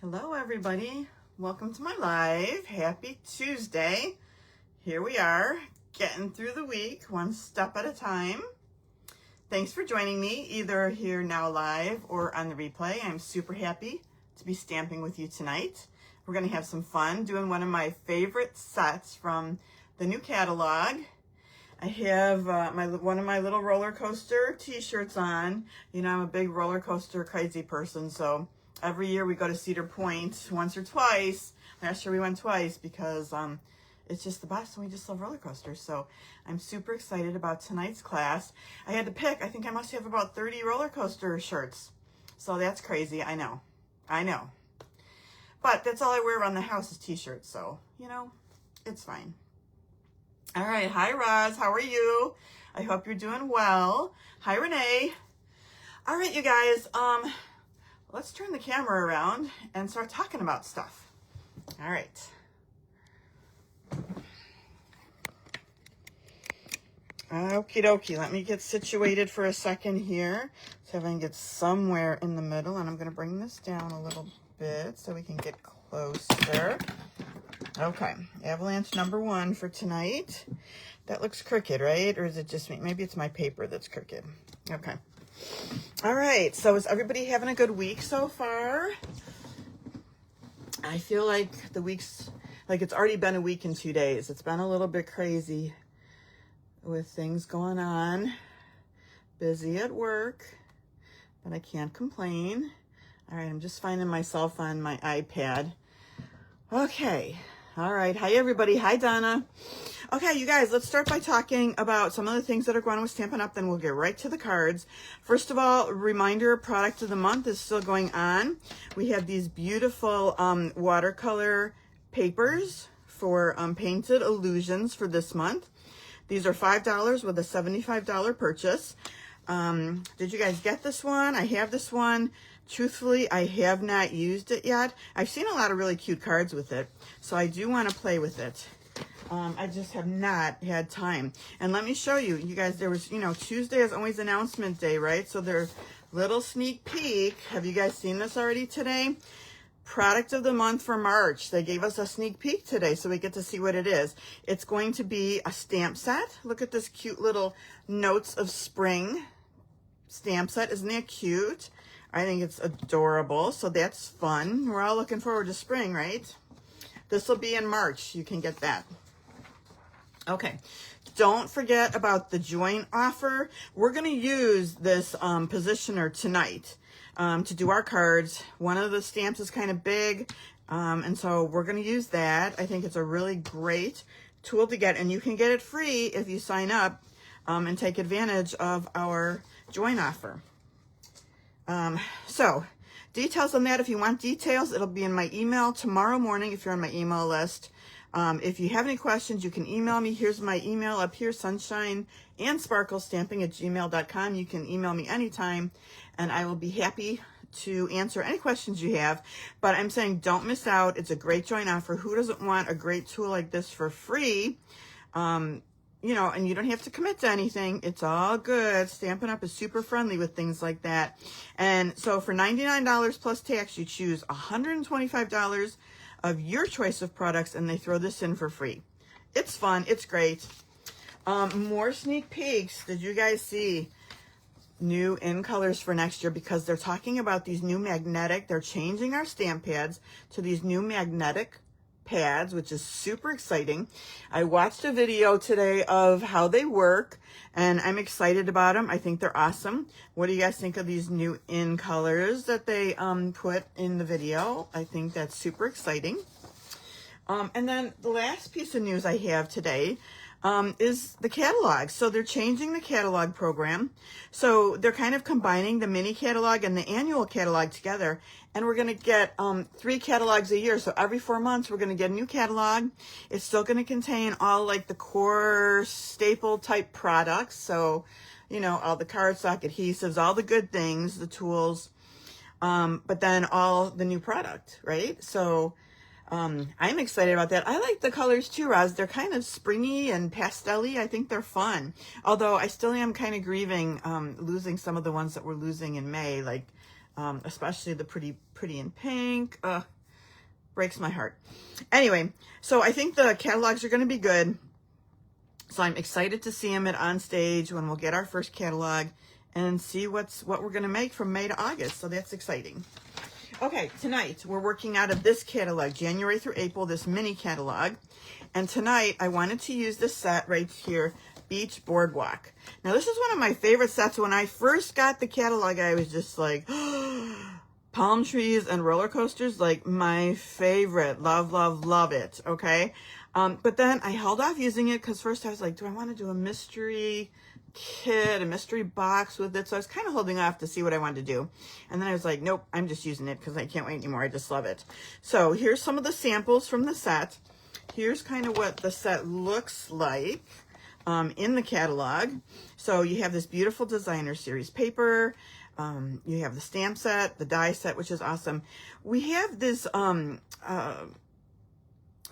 Hello everybody, welcome to my live. Happy Tuesday. Here we are, getting through the week one step at a time. Thanks for joining me either here now live or on the replay. I'm super happy to be stamping with you tonight. We're going to have some fun doing one of my favorite sets from the new catalog. I have one of my little roller coaster t-shirts on. You know, I'm a big roller coaster crazy person, so every year we go to Cedar Point once or twice. Last year we went twice because it's just the best and we just love roller coasters. So I'm super excited about tonight's class. I had to pick, I think I must have about 30 roller coaster shirts. So that's crazy, I know. But that's all I wear around the house is t-shirts, so, you know, it's fine. All right, hi Roz, how are you? I hope you're doing well. Hi Renee. All right, you guys, let's turn the camera around and start talking about stuff. All right. Okie dokie, let me get situated for a second here. So if I can get somewhere in the middle, and I'm gonna bring this down a little bit so we can get closer. Okay, avalanche number 1 for tonight. That looks crooked, right? Or is it just me? Maybe it's my paper that's crooked. Okay. All right, so is everybody having a good week so far? I feel like the week's, like it's already been a week and 2 days. It's been a little bit crazy with things going on. Busy at work, but I can't complain. All right, I'm just finding myself on my iPad. Okay, all right, hi everybody, hi Donna. Okay, you guys, let's start by talking about some of the things that are going on with Stampin' Up, then we'll get right to the cards. First of all, reminder, product of the month is still going on. We have these beautiful watercolor papers for painted illusions for this month. These are $5 with a $75 purchase. Did you guys get this one? I have this one. Truthfully, I have not used it yet. I've seen a lot of really cute cards with it, so I do want to play with it. I just have not had time. And let me show you, you guys, there was, you know, Tuesday is always announcement day, right? So there's little sneak peek. Have you guys seen this already today? Product of the month for March. They gave us a sneak peek today, so we get to see what it is. It's going to be a stamp set. Look at this cute little Notes of Spring stamp set. Isn't that cute? I think it's adorable, so that's fun. We're all looking forward to spring, right? This will be in March. You can get that. Okay, don't forget about the join offer. We're going to use this positioner tonight to do our cards. One of the stamps is kind of big, and so we're going to use that. I think it's a really great tool to get, and you can get it free if you sign up and take advantage of our join offer. So details on that, if you want details, it'll be in my email tomorrow morning if you're on my email list. If you have any questions, you can email me. Here's my email up here, sunshineandsparklestamping@gmail.com. You can email me anytime, and I will be happy to answer any questions you have. But I'm saying don't miss out. It's a great joint offer. Who doesn't want a great tool like this for free? You know, and you don't have to commit to anything. It's all good. Stampin' Up is super friendly with things like that. And so for $99 plus tax, you choose $125 of your choice of products, and they throw this in for free. It's fun. It's great. More sneak peeks. Did you guys see new in colors for next year? Because they're talking about these new magnetic, they're changing our stamp pads to these new magnetic pads, which is super exciting. I watched a video today of how they work, and I'm excited about them. I think they're awesome. What do you guys think of these new in colors that they put in the video? I think that's super exciting. And then the last piece of news I have today is the catalog. So they're changing the catalog program. So they're kind of combining the mini catalog and the annual catalog together. And we're going to get 3 catalogs a year. So every 4 months, we're going to get a new catalog. It's still going to contain all like the core staple type products. So, you know, all the cardstock adhesives, all the good things, the tools, but then all the new product, right? So I'm excited about that. I like the colors too, Roz. They're kind of springy and pastel-y. I think they're fun. Although I still am kind of grieving losing some of the ones that we're losing in May, like especially the pretty in pink. Breaks my heart. Anyway, so I think the catalogs are going to be good. So I'm excited to see them on stage when we'll get our first catalog and see what we're going to make from May to August. So that's exciting. Okay, tonight we're working out of this catalog, January through April, this mini catalog. And tonight I wanted to use this set right here, Beach Boardwalk. Now this is one of my favorite sets. When I first got the catalog, I was just like, palm trees and roller coasters, like my favorite. Love, love, love it. Okay. But then I held off using it because first I was like, do I want to do a mystery kit, a mystery box with it? So I was kind of holding off to see what I wanted to do. And then I was like, nope, I'm just using it because I can't wait anymore. I just love it. So here's some of the samples from the set. Here's kind of what the set looks like in the catalog. So you have this beautiful designer series paper. You have the stamp set, the die set, which is awesome. We have this, what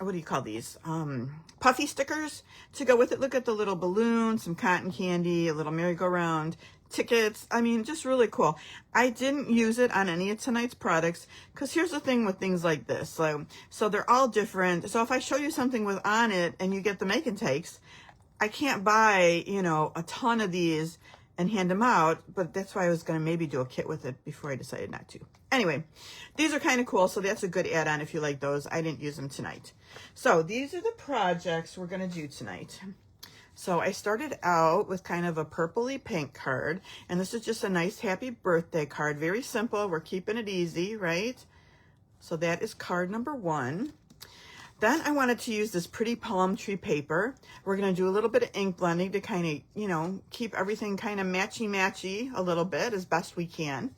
do you call these? Puffy stickers to go with it. Look at the little balloon, some cotton candy, a little merry-go-round, tickets. I mean, just really cool. I didn't use it on any of tonight's products because here's the thing with things like this. So they're all different. So if I show you something with on it and you get the make and takes, I can't buy, you know, a ton of these and hand them out, but that's why I was going to maybe do a kit with it before I decided not to. Anyway, these are kind of cool, so that's a good add-on if you like those. I didn't use them tonight. So these are the projects we're going to do tonight. So I started out with kind of a purpley pink card, and this is just a nice happy birthday card. Very simple. We're keeping it easy, right? So that is card number 1. Then I wanted to use this pretty palm tree paper. We're going to do a little bit of ink blending to kind of, you know, keep everything kind of matchy-matchy a little bit as best we can.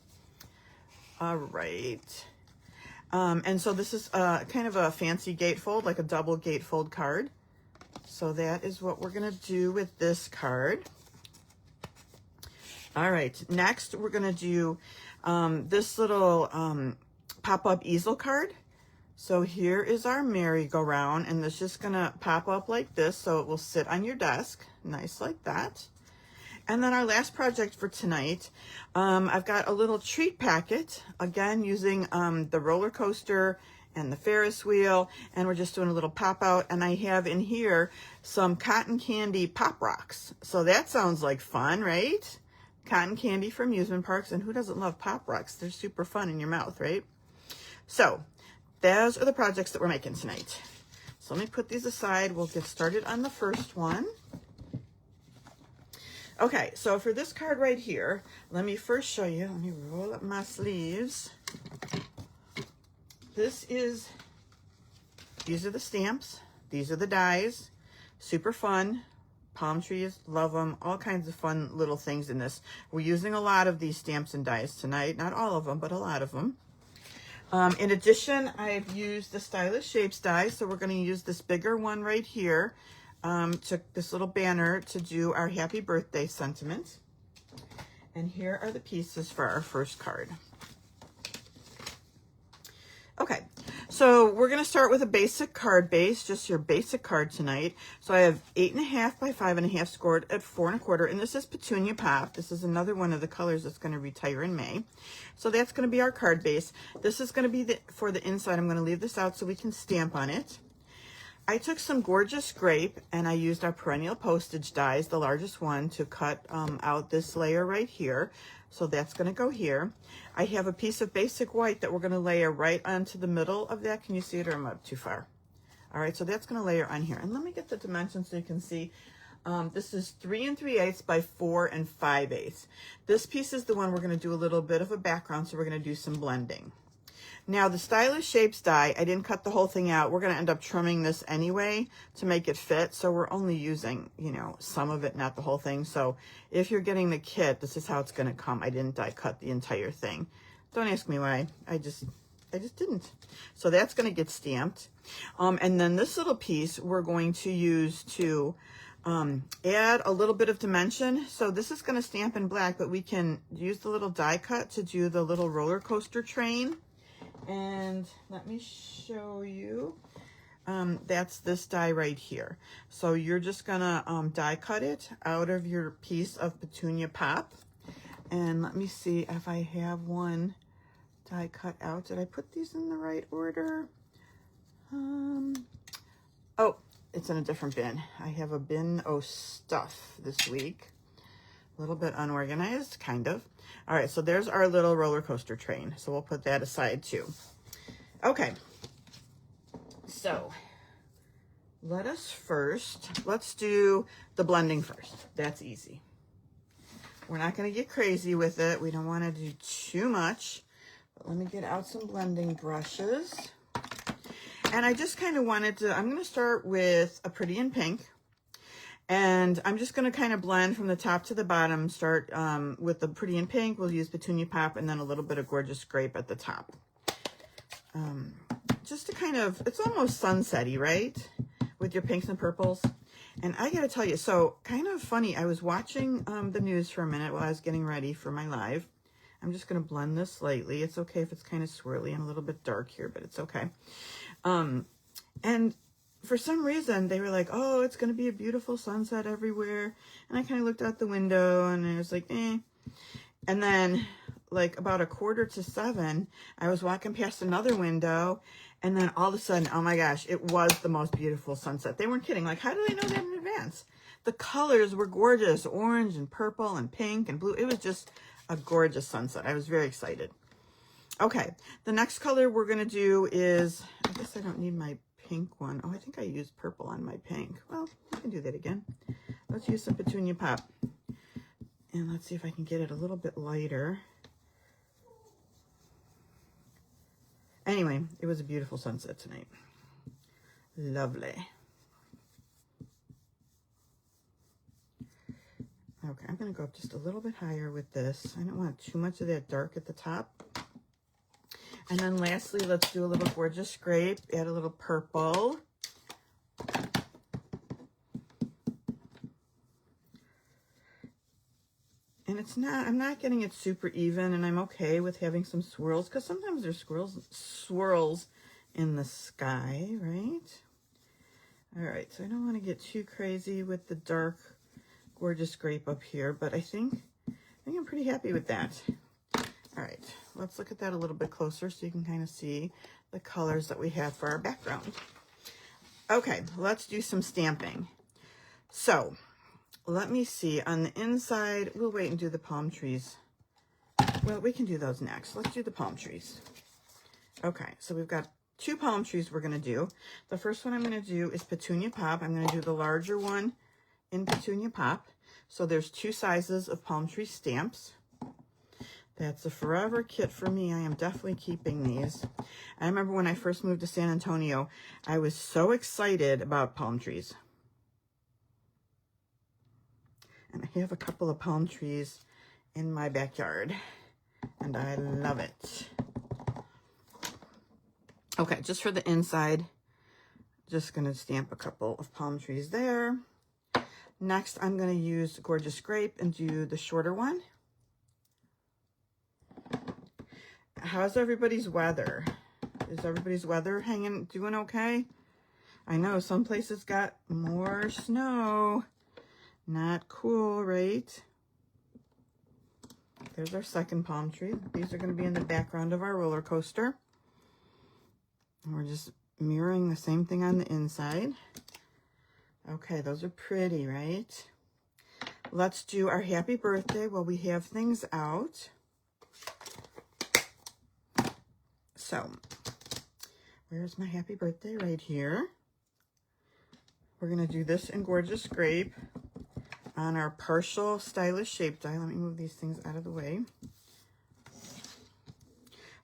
All right. And so this is kind of a fancy gatefold, like a double gatefold card. So that is what we're going to do with this card. All right. Next, we're going to do this little pop-up easel card. So here is our merry-go-round, and it's just gonna pop up like this, so it will sit on your desk, nice like that. And then our last project for tonight, I've got a little treat packet, again using the roller coaster and the Ferris wheel, and we're just doing a little pop out, and I have in here some cotton candy pop rocks. So that sounds like fun, right? Cotton candy for amusement parks, and who doesn't love pop rocks? They're super fun in your mouth, right? So those are the projects that we're making tonight. So let me put these aside. We'll get started on the first one. Okay, so for this card right here, let me first show you. Let me roll up my sleeves. These are the stamps. These are the dies. Super fun. Palm trees, love them. All kinds of fun little things in this. We're using a lot of these stamps and dies tonight. Not all of them, but a lot of them. In addition, I've used the Stylish Shapes die, so we're going to use this bigger one right here, took this little banner to do our happy birthday sentiment. And here are the pieces for our first card. Okay, so we're going to start with a basic card base, just your basic card tonight. So I have 8.5 by 5.5 scored at 4 1/4, and this is Petunia Pop. This is another one of the colors that's going to retire in May. So that's going to be our card base. This is going to be for the inside. I'm going to leave this out so we can stamp on it. I took some gorgeous grape, and I used our perennial postage dies, the largest one, to cut out this layer right here. So that's going to go here. I have a piece of basic white that we're going to layer right onto the middle of that. Can you see it, or am I up too far? All right, so that's going to layer on here. And let me get the dimensions so you can see. This is 3 3/8 by 4 5/8. This piece is the one we're going to do a little bit of a background, so we're going to do some blending. Now, the Stylish Shapes die, I didn't cut the whole thing out. We're going to end up trimming this anyway to make it fit. So we're only using, you know, some of it, not the whole thing. So if you're getting the kit, this is how it's going to come. I didn't die cut the entire thing. Don't ask me why. I just didn't. So that's going to get stamped. And then this little piece we're going to use to add a little bit of dimension. So this is going to stamp in black, but we can use the little die cut to do the little roller coaster train. And let me show you, that's this die right here. So you're just gonna die cut it out of your piece of Petunia Pop. And let me see if I have one die cut out. Did I put these in the right order? Oh, it's in a different bin. I have a bin of stuff this week. A little bit unorganized, kind of. All right, so there's our little roller coaster train. So we'll put that aside too. Okay, so let's do the blending first. That's easy. We're not going to get crazy with it. We don't want to do too much. But let me get out some blending brushes. And I just kind of wanted to, I'm going to start with a Pretty in Pink. And I'm just going to kind of blend from the top to the bottom. Start with the Pretty in Pink. We'll use Petunia Pop and then a little bit of Gorgeous Grape at the top. Just to kind of, it's almost sunsetty, right? With your pinks and purples. And I got to tell you, so kind of funny. I was watching the news for a minute while I was getting ready for my live. I'm just going to blend this slightly. It's okay if it's kind of swirly and a little bit dark here, but it's okay. And for some reason, they were like, oh, it's going to be a beautiful sunset everywhere. And I kind of looked out the window and I was like, eh. And then, like, about 6:45, I was walking past another window. And then all of a sudden, oh my gosh, it was the most beautiful sunset. They weren't kidding. Like, how do they know that in advance? The colors were gorgeous. Orange and purple and pink and blue. It was just a gorgeous sunset. I was very excited. Okay, the next color we're going to do is, I guess I don't need my pink one. Oh, I think I used purple on my pink. Well, I can do that again. Let's use some Petunia Pop. And let's see if I can get it a little bit lighter. Anyway, it was a beautiful sunset tonight. Lovely. Okay, I'm going to go up just a little bit higher with this. I don't want too much of that dark at the top. And then lastly, let's do a little Gorgeous Grape. Add a little purple. And it's not, I'm not getting it super even, and I'm okay with having some swirls, because sometimes there's swirls in the sky, right? All right, so I don't want to get too crazy with the dark Gorgeous Grape up here, but I think I'm pretty happy with that. All right, let's look at that a little bit closer so you can kind of see the colors that we have for our background. Okay, let's do some stamping. So let me see, on the inside, we'll wait and do the palm trees. Well, we can do those next. Let's do the palm trees. Okay, so we've got 2 palm trees we're gonna do. The first one I'm gonna do is Petunia Pop. I'm gonna do the larger one in Petunia Pop. So there's 2 sizes of palm tree stamps. That's a forever kit for me. I am definitely keeping these. I remember when I first moved to San Antonio, I was so excited about palm trees. And I have a couple of palm trees in my backyard, and I love it. Okay, just for the inside, just gonna stamp a couple of palm trees there. Next, I'm gonna use Gorgeous Grape and do the shorter one. How's everybody's weather? Is everybody's weather doing okay? I know some places got more snow. Not cool, right? There's our second palm tree. These are going to be in the background of our roller coaster. And we're just mirroring the same thing on the inside. Okay, those are pretty, right? Let's do our happy birthday while we have things out. So, where's my happy birthday? Right here. We're going to do this in Gorgeous Grape on our partial stylish shape die. Let me move these things out of the way.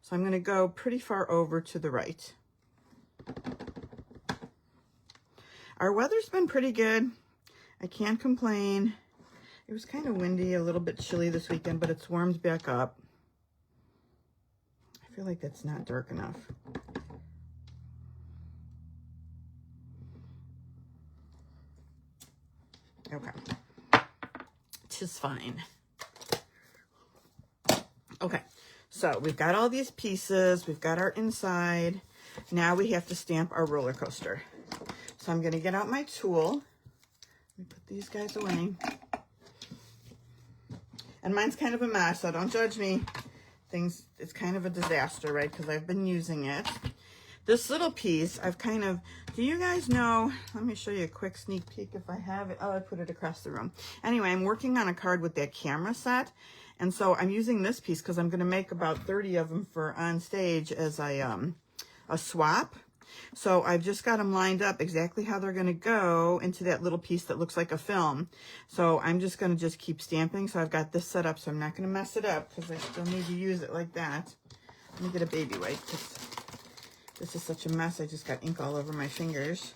So I'm going to go pretty far over to the right. Our weather's been pretty good. I can't complain. It was kind of windy, a little bit chilly this weekend, but it's warmed back up. I feel like that's not dark enough. Okay. Tis fine. Okay, so we've got all these pieces. We've got our inside. Now we have to stamp our roller coaster. So I'm going to get out my tool. Let me put these guys away. And mine's kind of a mess, so don't judge me. things, it's kind of a disaster, right? Because I've been using it. This little piece, I've kind of, do you guys know, let me show you a quick sneak peek if I have it. Oh, I put it across the room. Anyway, I'm working on a card with that camera set. And so I'm using this piece because I'm going to make about 30 of them for on stage as a swap. So I've just got them lined up exactly how they're going to go into that little piece that looks like a film. So I'm just going to just keep stamping. So I've got this set up, so I'm not going to mess it up because I still need to use it like that. Let me get a baby wipe because this is such a mess. I just got ink all over my fingers.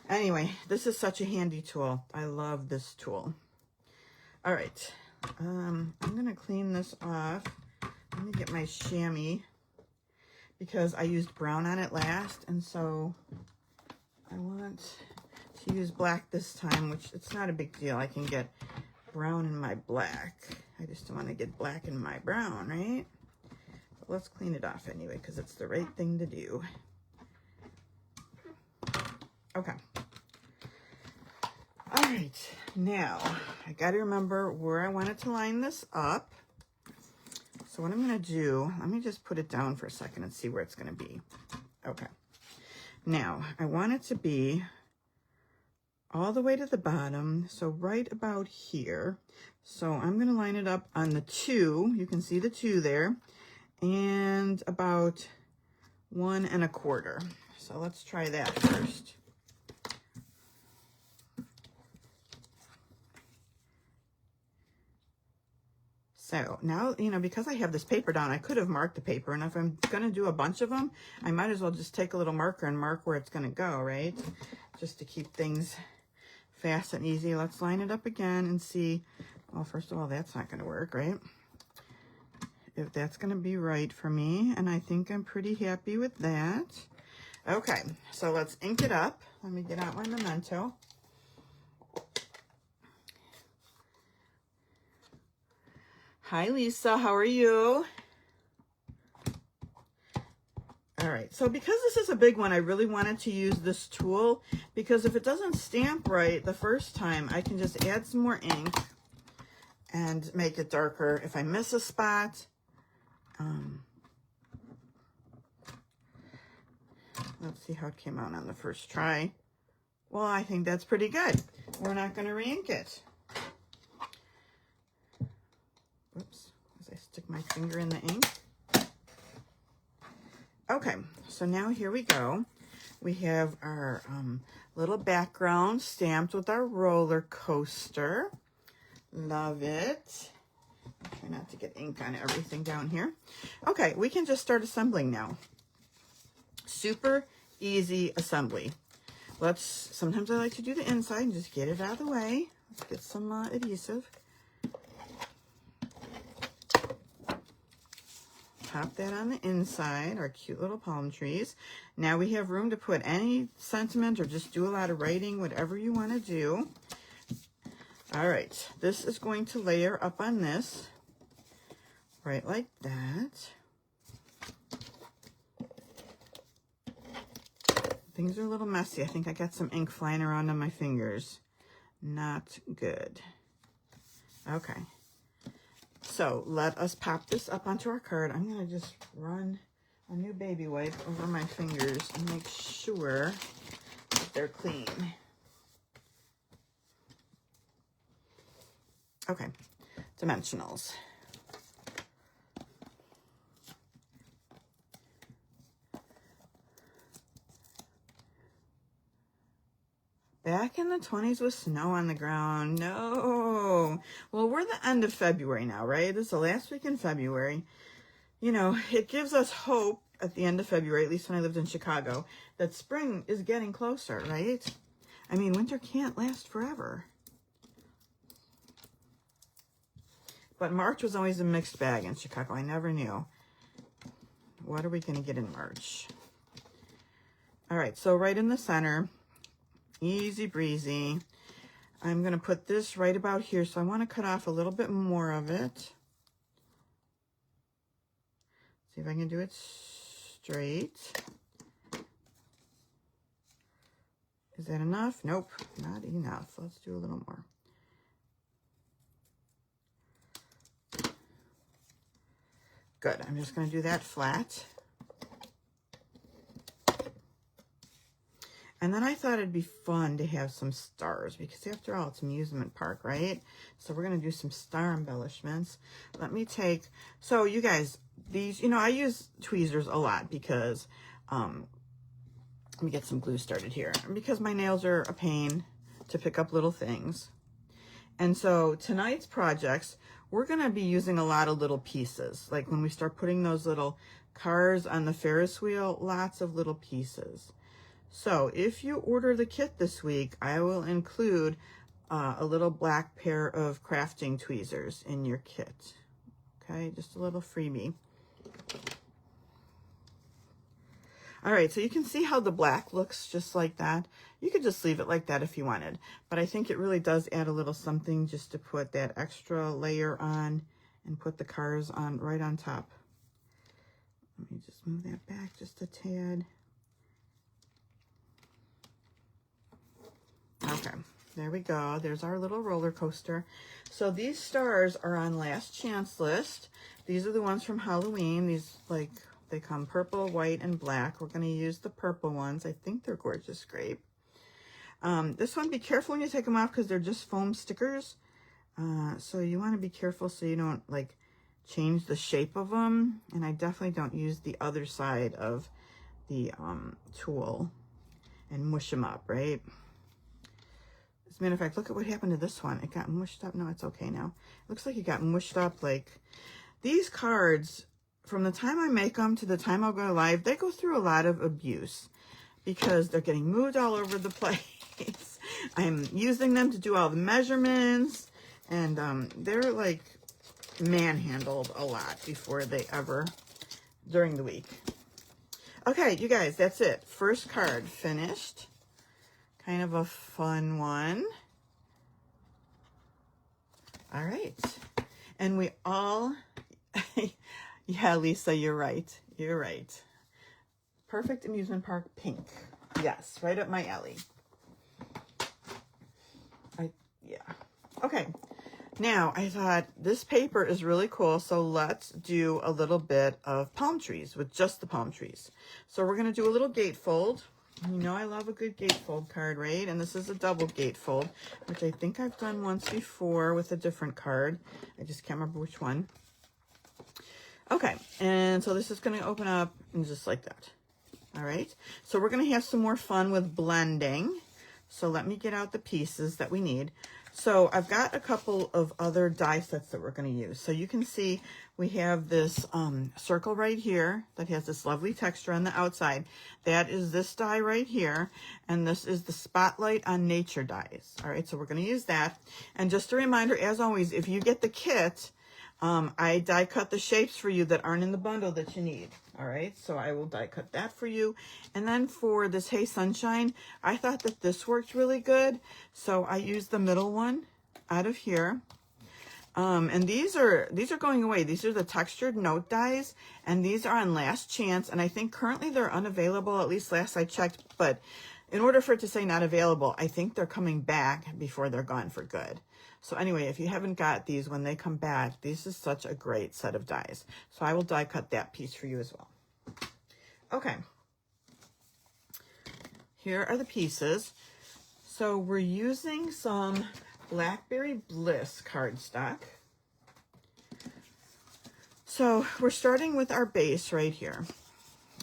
Anyway, this is such a handy tool. I love this tool. All right. I'm going to clean this off. Let me get my chamois because I used brown on it last. And so I want to use black this time, which it's not a big deal. I can get brown in my black. I just don't want to get black in my brown, right? But let's clean it off anyway because it's the right thing to do. Okay. All right, now I got to remember where I wanted to line this up. So what I'm going to do, let me just put it down for a second and see where it's going to be. Okay. Now, I want it to be all the way to the bottom, so right about here. So I'm going to line it up on the 2. You can see the 2 there, and about 1 1/4. So let's try that first. So now, you know, because I have this paper down, I could have marked the paper. And if I'm going to do a bunch of them, I might as well just take a little marker and mark where it's going to go, right? Just to keep things fast and easy. Let's line it up again and see. Well, first of all, that's not going to work, right? If that's going to be right for me. And I think I'm pretty happy with that. Okay, so let's ink it up. Let me get out my memento. Hi, Lisa. How are you? All right. So because this is a big one, I really wanted to use this tool because if it doesn't stamp right the first time, I can just add some more ink and make it darker. If I miss a spot, let's see how it came out on the first try. Well, I think that's pretty good. We're not going to re-ink it. Whoops, as I stick my finger in the ink. Okay, so now here we go. We have our little background stamped with our roller coaster. Love it. Try not to get ink on everything down here. Okay, we can just start assembling now. Super easy assembly. Sometimes I like to do the inside and just get it out of the way. Let's get some adhesive. Pop that on the inside, our cute little palm trees. Now we have room to put any sentiment or just do a lot of writing, whatever you want to do. All right, this is going to layer up on this, right like that. Things are a little messy. I think I got some ink flying around on my fingers. Not good. Okay. So let us pop this up onto our card. I'm going to just run a new baby wipe over my fingers and make sure that they're clean. Okay, dimensionals. Back in the 20s with snow on the ground. No. Well, we're the end of February now, right? This is the last week in February. You know, it gives us hope at the end of February, at least when I lived in Chicago, that spring is getting closer, right? I mean, winter can't last forever. But March was always a mixed bag in Chicago. I never knew. What are we going to get in March? All right, so right in the center. Easy breezy. I'm going to put this right about here. So I want to cut off a little bit more of it. See if I can do it straight. Is that enough? Nope, not enough. Let's do a little more. Good. I'm just going to do that flat. And then I thought it'd be fun to have some stars because after all, it's an amusement park, right? So we're going to do some star embellishments. Let me take, so you guys, these, you know, I use tweezers a lot because, let me get some glue started here. Because my nails are a pain to pick up little things. And so tonight's projects, we're going to be using a lot of little pieces. Like when we start putting those little cars on the Ferris wheel, lots of little pieces. So if you order the kit this week, I will include a little black pair of crafting tweezers in your kit. Okay, just a little freebie. All right, so you can see how the black looks just like that. You could just leave it like that if you wanted, but I think it really does add a little something just to put that extra layer on and put the cars on right on top. Let me just move that back just a tad. Okay, there we go. There's our little roller coaster. So these stars are on last chance list. These are the ones from Halloween. These, like, they come purple, white, and black. We're going to use the purple ones. I think they're gorgeous grape. This one, be careful when you take them off because they're just foam stickers. So you want to be careful so you don't, like, change the shape of them. And I definitely don't use the other side of the tool and mush them up, right? As a matter of fact, look at what happened to this one. It got mushed up. No, it's okay now. It looks like it got mushed up. Like, these cards, from the time I make them to the time I'll go live, they go through a lot of abuse because they're getting moved all over the place. I'm using them to do all the measurements, and they're like manhandled a lot before they ever, during the week. Okay, you guys, that's it. First card finished. Kind of a fun one. All right. And we all, yeah, Lisa, you're right. You're right. Perfect amusement park pink. Yes, right up my alley. Yeah. Okay. Now, I thought this paper is really cool, so let's do a little bit of palm trees with just the palm trees. So we're going to do a little gatefold. You know I love a good gatefold card, right? And this is a double gatefold, which I think I've done once before with a different card. I just can't remember which one. Okay, and so this is going to open up and just like that. All right, so we're going to have some more fun with blending. So let me get out the pieces that we need. So I've got a couple of other die sets that we're going to use. So you can see we have this circle right here that has this lovely texture on the outside. That is this die right here. And this is the Spotlight on Nature dies. All right, so we're going to use that. And just a reminder, as always, if you get the kit, I die cut the shapes for you that aren't in the bundle that you need. All right, so I will die cut that for you. And then for this Hey Sunshine, I thought that this worked really good. So I used the middle one out of here. And these are going away. These are the textured note dies, and these are on last chance. And I think currently they're unavailable, at least last I checked. But in order for it to say not available, I think they're coming back before they're gone for good. So anyway, if you haven't got these, when they come back, this is such a great set of dies. So I will die cut that piece for you as well. Okay. Here are the pieces. So we're using some Blackberry Bliss cardstock. So we're starting with our base right here.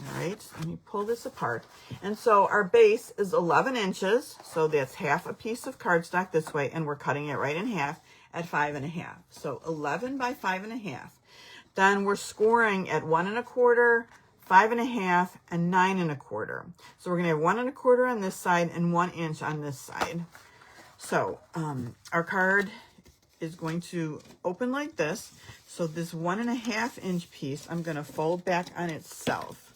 All right, let me pull this apart. And so our base is 11 inches. So that's half a piece of cardstock this way, and we're cutting it right in half at 5.5. So 11 by 5.5. Then we're scoring at 1 1/4, 5.5, and 9 1/4. So we're gonna have 1 1/4 on this side and 1 inch on this side. So our card is going to open like this. So this 1 1/2 inch piece, I'm gonna fold back on itself.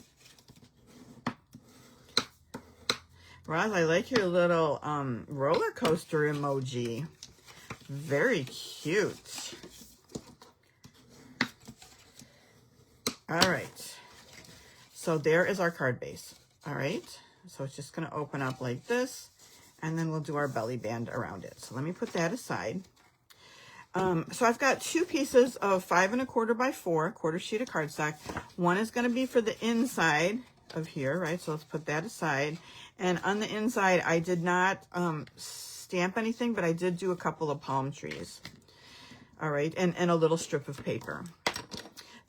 Roz, I like your little roller coaster emoji. Very cute. All right. So there is our card base. All right. So it's just going to open up like this, and then we'll do our belly band around it. So let me put that aside. So I've got 2 pieces of 5 1/4 by 4 quarter sheet of cardstock. One is going to be for the inside of here, right? So let's put that aside. And on the inside, I did not stamp anything, but I did do a couple of palm trees. All right, and a little strip of paper.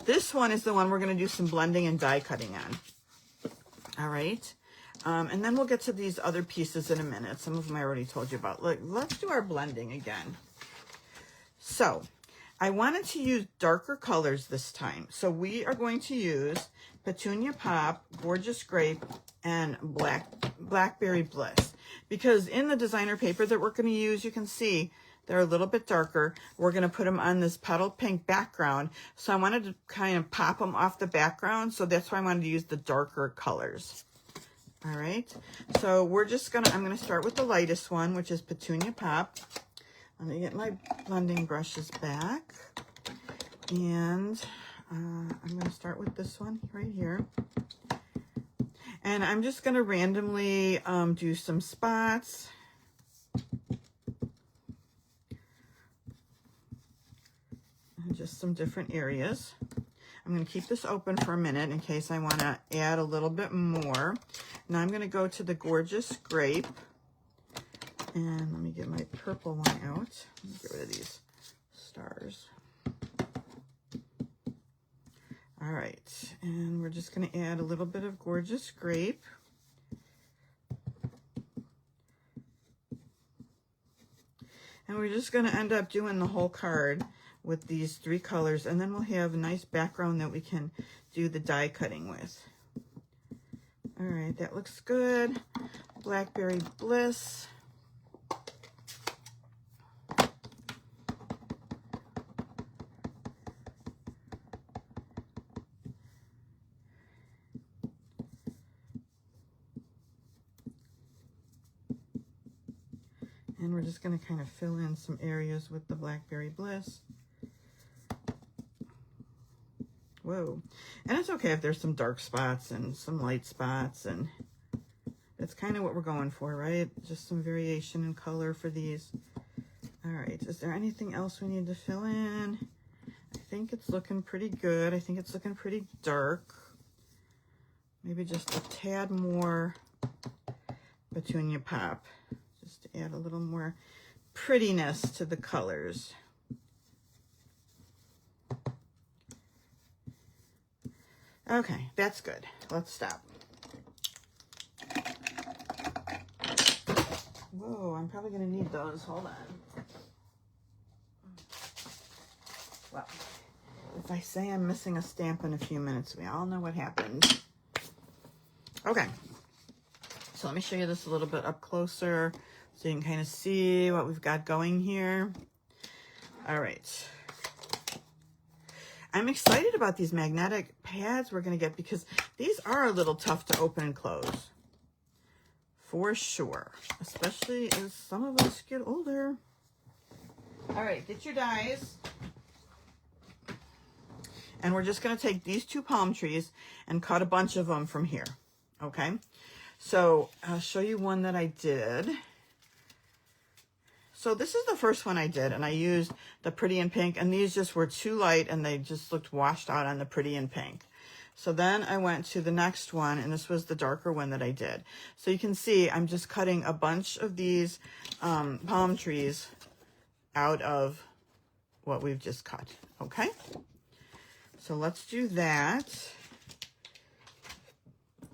This one is the one we're going to do some blending and die cutting on. All right. And then we'll get to these other pieces in a minute. Some of them I already told you about. Look, let's do our blending again. So I wanted to use darker colors this time. So we are going to use Petunia Pop, Gorgeous Grape, and Blackberry Bliss. Because in the designer paper that we're going to use, you can see they're a little bit darker. We're going to put them on this petal pink background. So I wanted to kind of pop them off the background. So that's why I wanted to use the darker colors. All right. So we're just going to, I'm going to start with the lightest one, which is Petunia Pop. Let me get my blending brushes back. And I'm going to start with this one right here. And I'm just going to randomly do some spots. And just some different areas. I'm going to keep this open for a minute in case I want to add a little bit more. Now I'm going to go to the Gorgeous Grape. And let me get my purple one out. Let me get rid of these stars. All right, and we're just going to add a little bit of Gorgeous Grape. And we're just going to end up doing the whole card with these 3 colors, and then we'll have a nice background that we can do the die cutting with. All right, that looks good. Blackberry Bliss. And we're just going to kind of fill in some areas with the Blackberry Bliss. Whoa. And it's okay if there's some dark spots and some light spots, and that's kind of what we're going for, right? Just some variation in color for these. All right. Is there anything else we need to fill in? I think it's looking pretty good. I think it's looking pretty dark. Maybe just a tad more Petunia Pop. Just to add a little more prettiness to the colors. Okay, that's good. Let's stop. Whoa, I'm probably going to need those. Hold on. Well, if I say I'm missing a stamp in a few minutes, we all know what happened. Okay, so let me show you this a little bit up closer so you can kind of see what we've got going here. All right. I'm excited about these magnetic pads we're going to get because these are a little tough to open and close. For sure. Especially as some of us get older. All right, get your dies. And we're just going to take these 2 palm trees and cut a bunch of them from here. Okay? So I'll show you one that I did. So this is the first one I did, and I used the Pretty in Pink, and these just were too light, and they just looked washed out on the Pretty in Pink. So then I went to the next one, and this was the darker one that I did. So you can see I'm just cutting a bunch of these palm trees out of what we've just cut, okay? So let's do that.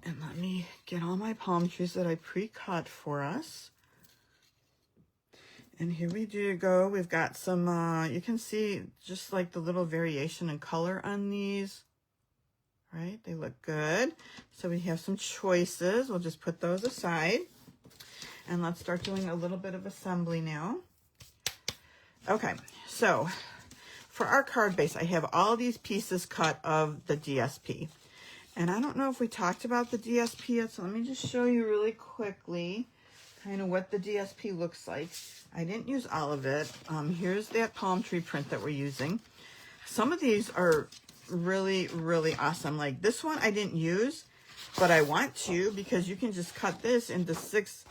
And let me get all my palm trees that I pre-cut for us. And here we do go. We've got some, you can see just like the little variation in color on these, right? They look good. So we have some choices. We'll just put those aside. And let's start doing a little bit of assembly now. Okay, so for our card base, I have all these pieces cut of the DSP. And I don't know if we talked about the DSP yet, so let me just show you really quickly kind of what the DSP looks like. I didn't use all of it. Here's that palm tree print that we're using. Some of these are really, really awesome. Like this one I didn't use, but I want to because you can just cut this into 6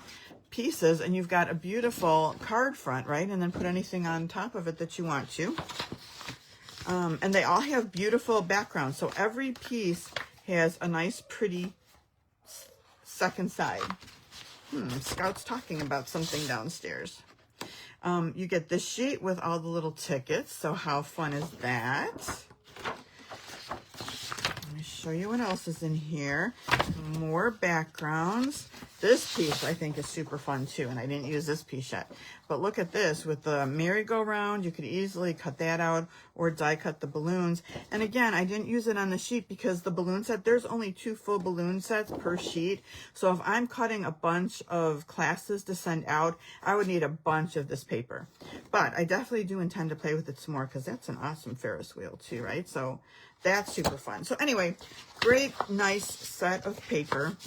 pieces, and you've got a beautiful card front, right? And then put anything on top of it that you want to. And they all have beautiful backgrounds. So every piece has a nice, pretty second side. Scout's talking about something downstairs. You get this sheet with all the little tickets. So how fun is that? Let me show you what else is in here. More backgrounds. This piece I think is super fun too, and I didn't use this piece yet. But look at this with the merry-go-round. You could easily cut that out or die cut the balloons. And again, I didn't use it on the sheet because the balloon set, there's only 2 full balloon sets per sheet. So if I'm cutting a bunch of classes to send out, I would need a bunch of this paper. But I definitely do intend to play with it some more because that's an awesome Ferris wheel too, right? So that's super fun. So anyway, great, nice set of paper.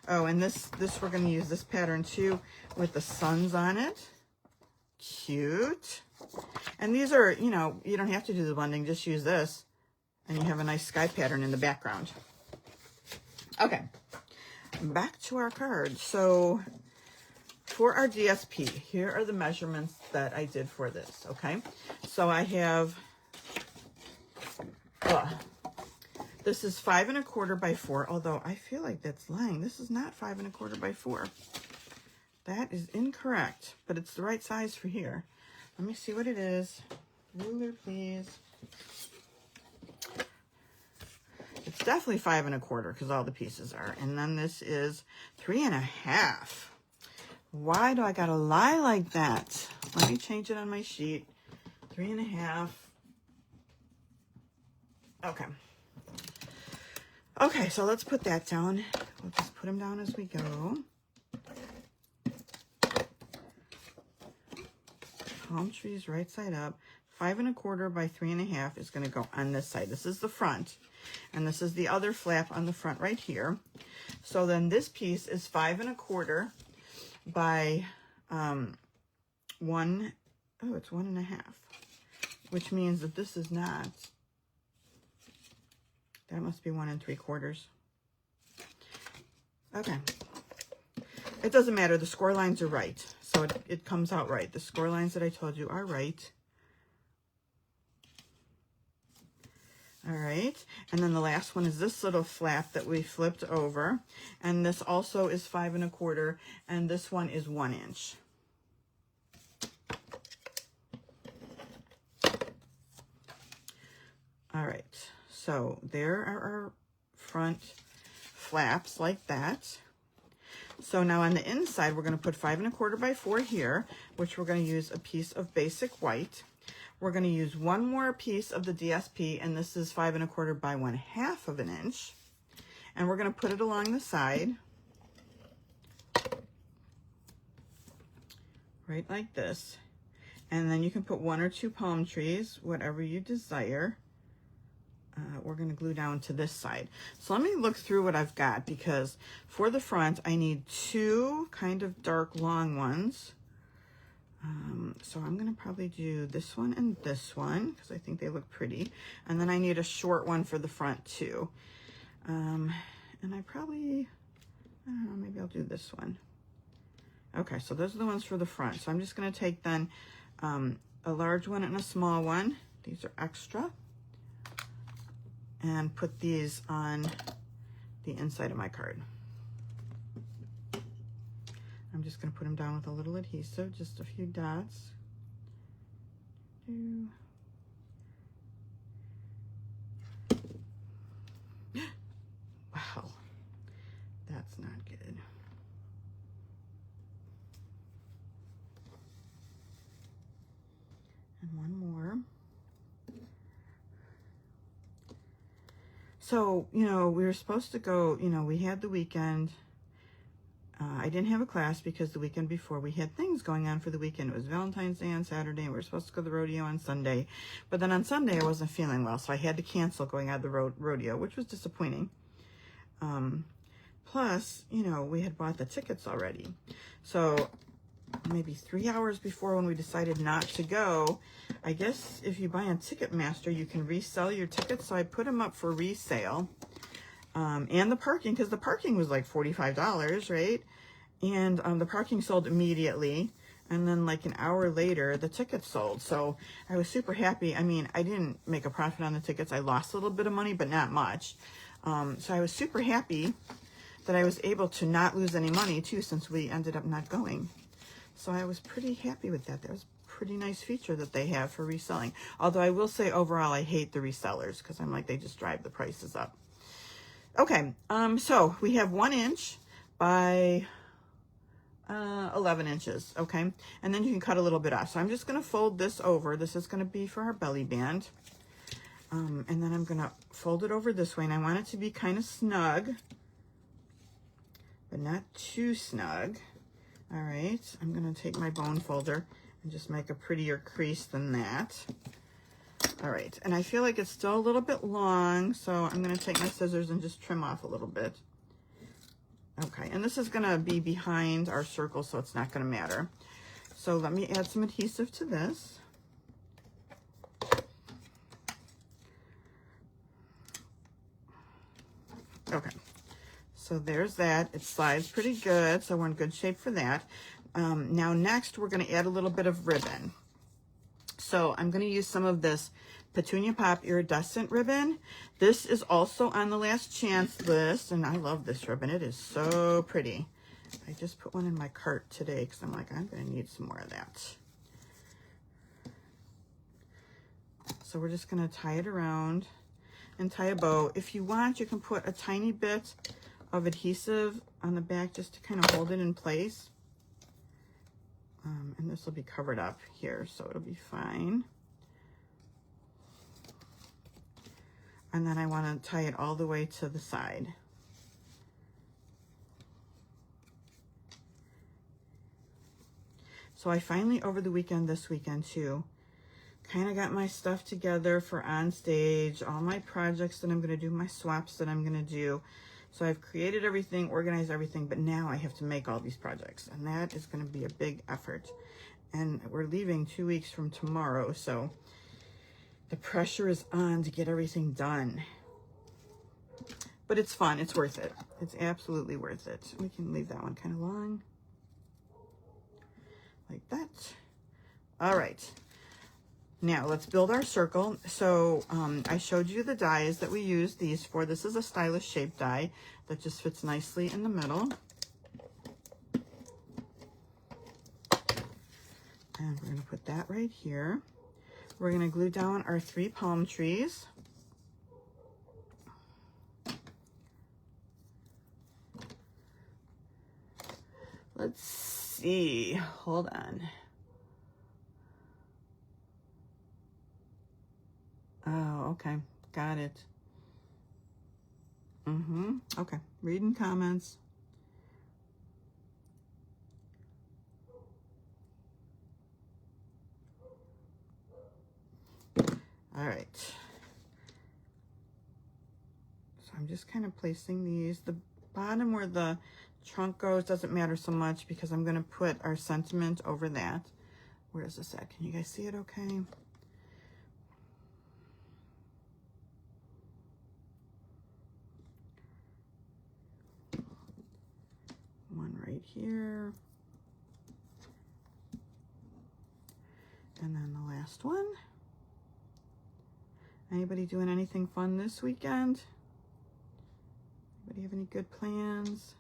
Oh, and this we're going to use this pattern too with the suns on it. Cute. And these are, you know, you don't have to do the blending, just use this and you have a nice sky pattern in the background. Okay, back to our card. So for our DSP, here are the measurements that I did for this, okay? So I have, this is 5 1/4 by 4, although I feel like that's lying. This is not 5 1/4 by 4. That is incorrect, but it's the right size for here. Let me see what it is. Ruler, please. It's definitely 5 1/4 because all the pieces are. And then this is 3 1/2. Why do I gotta lie like that? Let me change it on my sheet. 3 1/2. Okay. Okay, so let's put that down. We'll just put them down as we go. Palm trees right side up. 5 1/4 by 3 1/2 is going to go on this side. This is the front, and this is the other flap on the front right here. So then this piece is 5 1/4 by 1. Oh, it's 1 1/2, which means that this is not. That must be 1 3/4. Okay. It doesn't matter. The score lines are right. So it comes out right. The score lines that I told you are right. All right. And then the last one is this little flap that we flipped over. And this also is 5 1/4. And this one is 1 inch. All right. So there are our front flaps like that. So now on the inside, we're going to put 5 1/4 by 4 here, which we're going to use a piece of basic white. We're going to use one more piece of the DSP, and this is 5 1/4 by 1/2 of an inch. And we're going to put it along the side, right like this. And then you can put 1 or 2 palm trees, whatever you desire. We're going to glue down to this side. So let me look through what I've got, because for the front, I need 2 kind of dark long ones. So I'm going to probably do this one and this one, because I think they look pretty. And then I need a short one for the front too. And I probably, I don't know, maybe I'll do this one. Okay, so those are the ones for the front. So I'm just going to take then a large one and a small one. These are extra. And put these on the inside of my card. I'm just going to put them down with a little adhesive, just a few dots. Wow, that's not good. And one more. So, you know, we were supposed to go, you know, we had the weekend. I didn't have a class because the weekend before we had things going on for the weekend. It was Valentine's Day on Saturday, and we were supposed to go to the rodeo on Sunday. But then on Sunday, I wasn't feeling well, so I had to cancel going out to the rodeo, which was disappointing. Plus, you know, we had bought the tickets already. So maybe 3 hours before when we decided not to go, I guess if you buy on Ticketmaster, you can resell your tickets. So I put them up for resale. And the parking, because the parking was like $45, right? And the parking sold immediately. And then like an hour later, the tickets sold. So I was super happy. I mean, I didn't make a profit on the tickets. I lost a little bit of money, but not much. So I was super happy that I was able to not lose any money too, since we ended up not going. So I was pretty happy with that. That was a pretty nice feature that they have for reselling. Although I will say overall, I hate the resellers because I'm like, they just drive the prices up. Okay, so we have 1 inch by 11 inches, okay? And then you can cut a little bit off. So I'm just gonna fold this over. This is gonna be for our belly band. And then I'm gonna fold it over this way, and I want it to be kind of snug, but not too snug. All right, I'm gonna take my bone folder and just make a prettier crease than that. All right, and I feel like it's still a little bit long, so I'm gonna take my scissors and just trim off a little bit. Okay, and this is gonna be behind our circle, so it's not gonna matter. So let me add some adhesive to this. Okay, so there's that. It slides pretty good, so we're in good shape for that. Now next, we're gonna add a little bit of ribbon. So I'm gonna use some of this Petunia Pop Iridescent ribbon. This is also on the last chance list, and I love this ribbon. It is so pretty. I just put one in my cart today because I'm like, I'm gonna need some more of that. So we're just gonna tie it around and tie a bow. If you want, you can put a tiny bit of adhesive on the back just to kind of hold it in place. And this will be covered up here, so it'll be fine. And then I want to tie it all the way to the side. So I finally, over the weekend, this weekend too, kind of got my stuff together for on stage, all my projects that I'm going to do, my swaps that I'm going to do. So I've created everything, organized everything, but now I have to make all these projects, and that is going to be a big effort. And we're leaving 2 weeks from tomorrow, so the pressure is on to get everything done. But it's fun, it's worth it. It's absolutely worth it. We can leave that one kind of long, like that. All right. Now let's build our circle. So I showed you the dies that we use these for. This is a stylish shape die that just fits nicely in the middle. And we're going to put that right here. We're going to glue down our 3 palm trees. Let's see. Hold on. Oh, okay. Got it. Okay. Reading comments. All right. So I'm just kind of placing these. The bottom where the trunk goes doesn't matter so much because I'm going to put our sentiment over that. Where is this at? Can you guys see it okay? One right here. And then the last one. Anybody doing anything fun this weekend? Anybody have any good plans?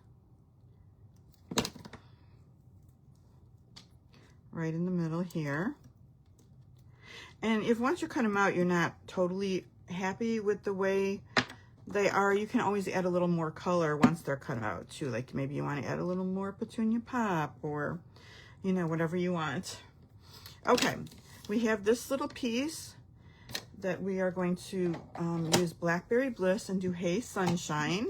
Right in the middle here. And if once you cut them out, you're not totally happy with the way they are, you can always add a little more color once they're cut out too. Like maybe you want to add a little more Petunia Pop, or, you know, whatever you want. Okay, we have this little piece that we are going to use Blackberry Bliss and do Hey Sunshine.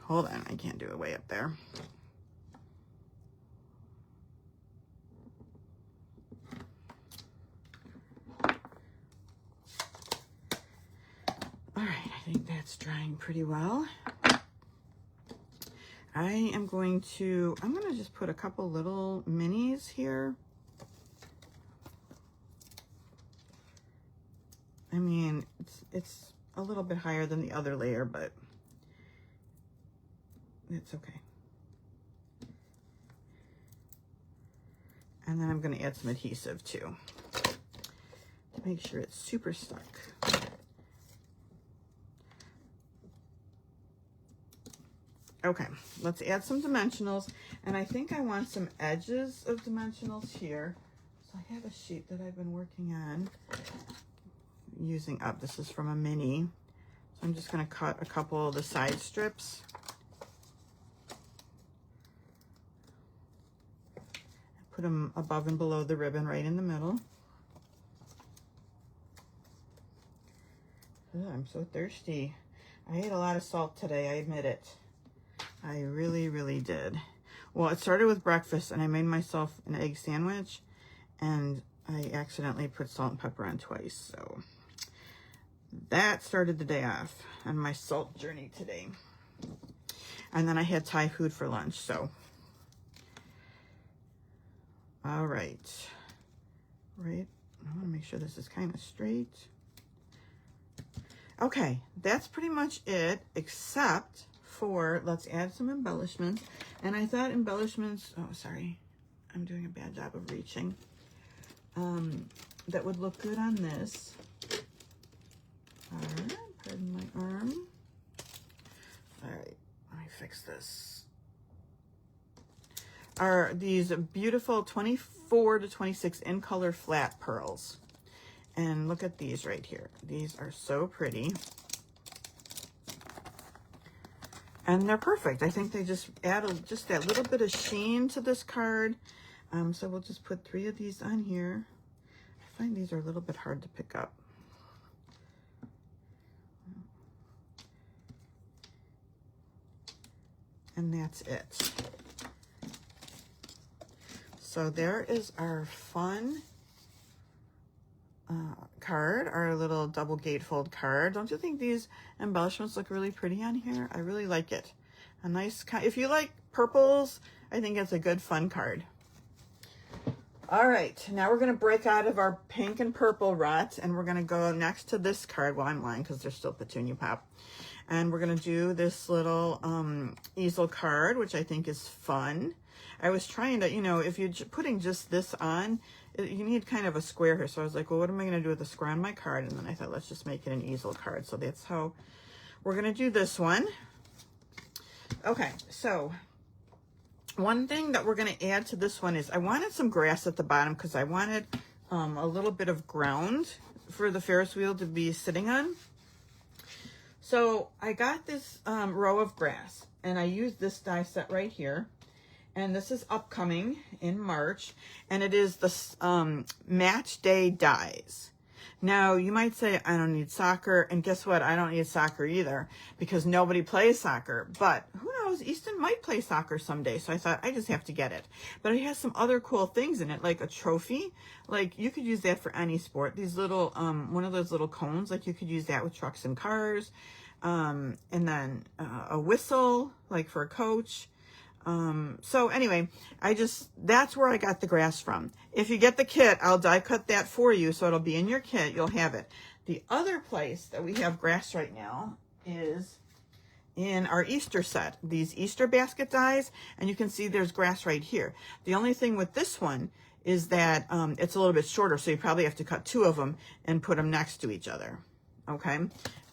Hold on, I can't do it way up there. All right, I think that's drying pretty well. I'm going to just put a couple little minis here. I mean, it's a little bit higher than the other layer, but it's okay. And then I'm going to add some adhesive too, to make sure it's super stuck. Okay, let's add some dimensionals, and I think I want some edges of dimensionals here. So I have a sheet that I've been working on using up. This is from a mini. So I'm just going to cut a couple of the side strips. Put them above and below the ribbon right in the middle. Oh, I'm so thirsty. I ate a lot of salt today, I admit it. I really, really did. Well, it started with breakfast, and I made myself an egg sandwich, and I accidentally put salt and pepper on twice. So that started the day off on my salt journey today. And then I had Thai food for lunch, so. All right. Right. I want to make sure this is kind of straight. Okay, that's pretty much it, except for, let's add some embellishments. And I thought embellishments, oh, sorry, I'm doing a bad job of reaching. That would look good on this. All right, pardon my arm. All right, let me fix this. Are these beautiful 24 to 26 in color flat pearls. And look at these right here. These are so pretty. And they're perfect. I think they just add just that little bit of sheen to this card. So we'll just put 3 of these on here. I find these are a little bit hard to pick up. And that's it. So there is our fun card, our little double gatefold card. Don't you think these embellishments look really pretty on here? I really like it. A nice, if you like purples, I think it's a good fun card. All right, now we're going to break out of our pink and purple rut, and we're going to go next to this card. Well, I'm lying because there's still Petunia Pop. And we're going to do this little easel card, which I think is fun. I was trying to, you know, if you're putting just this on, you need kind of a square here. So I was like, well, what am I going to do with the square on my card? And then I thought, let's just make it an easel card. So that's how we're going to do this one. Okay, so one thing that we're going to add to this one is I wanted some grass at the bottom because I wanted a little bit of ground for the Ferris wheel to be sitting on. So I got this row of grass, and I used this die set right here. And this is upcoming in March, and it is the match day dies. Now, you might say, I don't need soccer, and guess what? I don't need soccer either, because nobody plays soccer. But who knows? Easton might play soccer someday, so I thought I just have to get it. But it has some other cool things in it, like a trophy. Like, you could use that for any sport. These little, one of those little cones, like you could use that with trucks and cars. And then a whistle, like for a coach. So anyway, that's where I got the grass from. If you get the kit, I'll die cut that for you, so it'll be in your kit. You'll have it. The other place that we have grass right now is in our Easter set, these Easter basket dies, and you can see there's grass right here. The only thing with this one is that it's a little bit shorter, so you probably have to cut 2 of them and put them next to each other. Okay,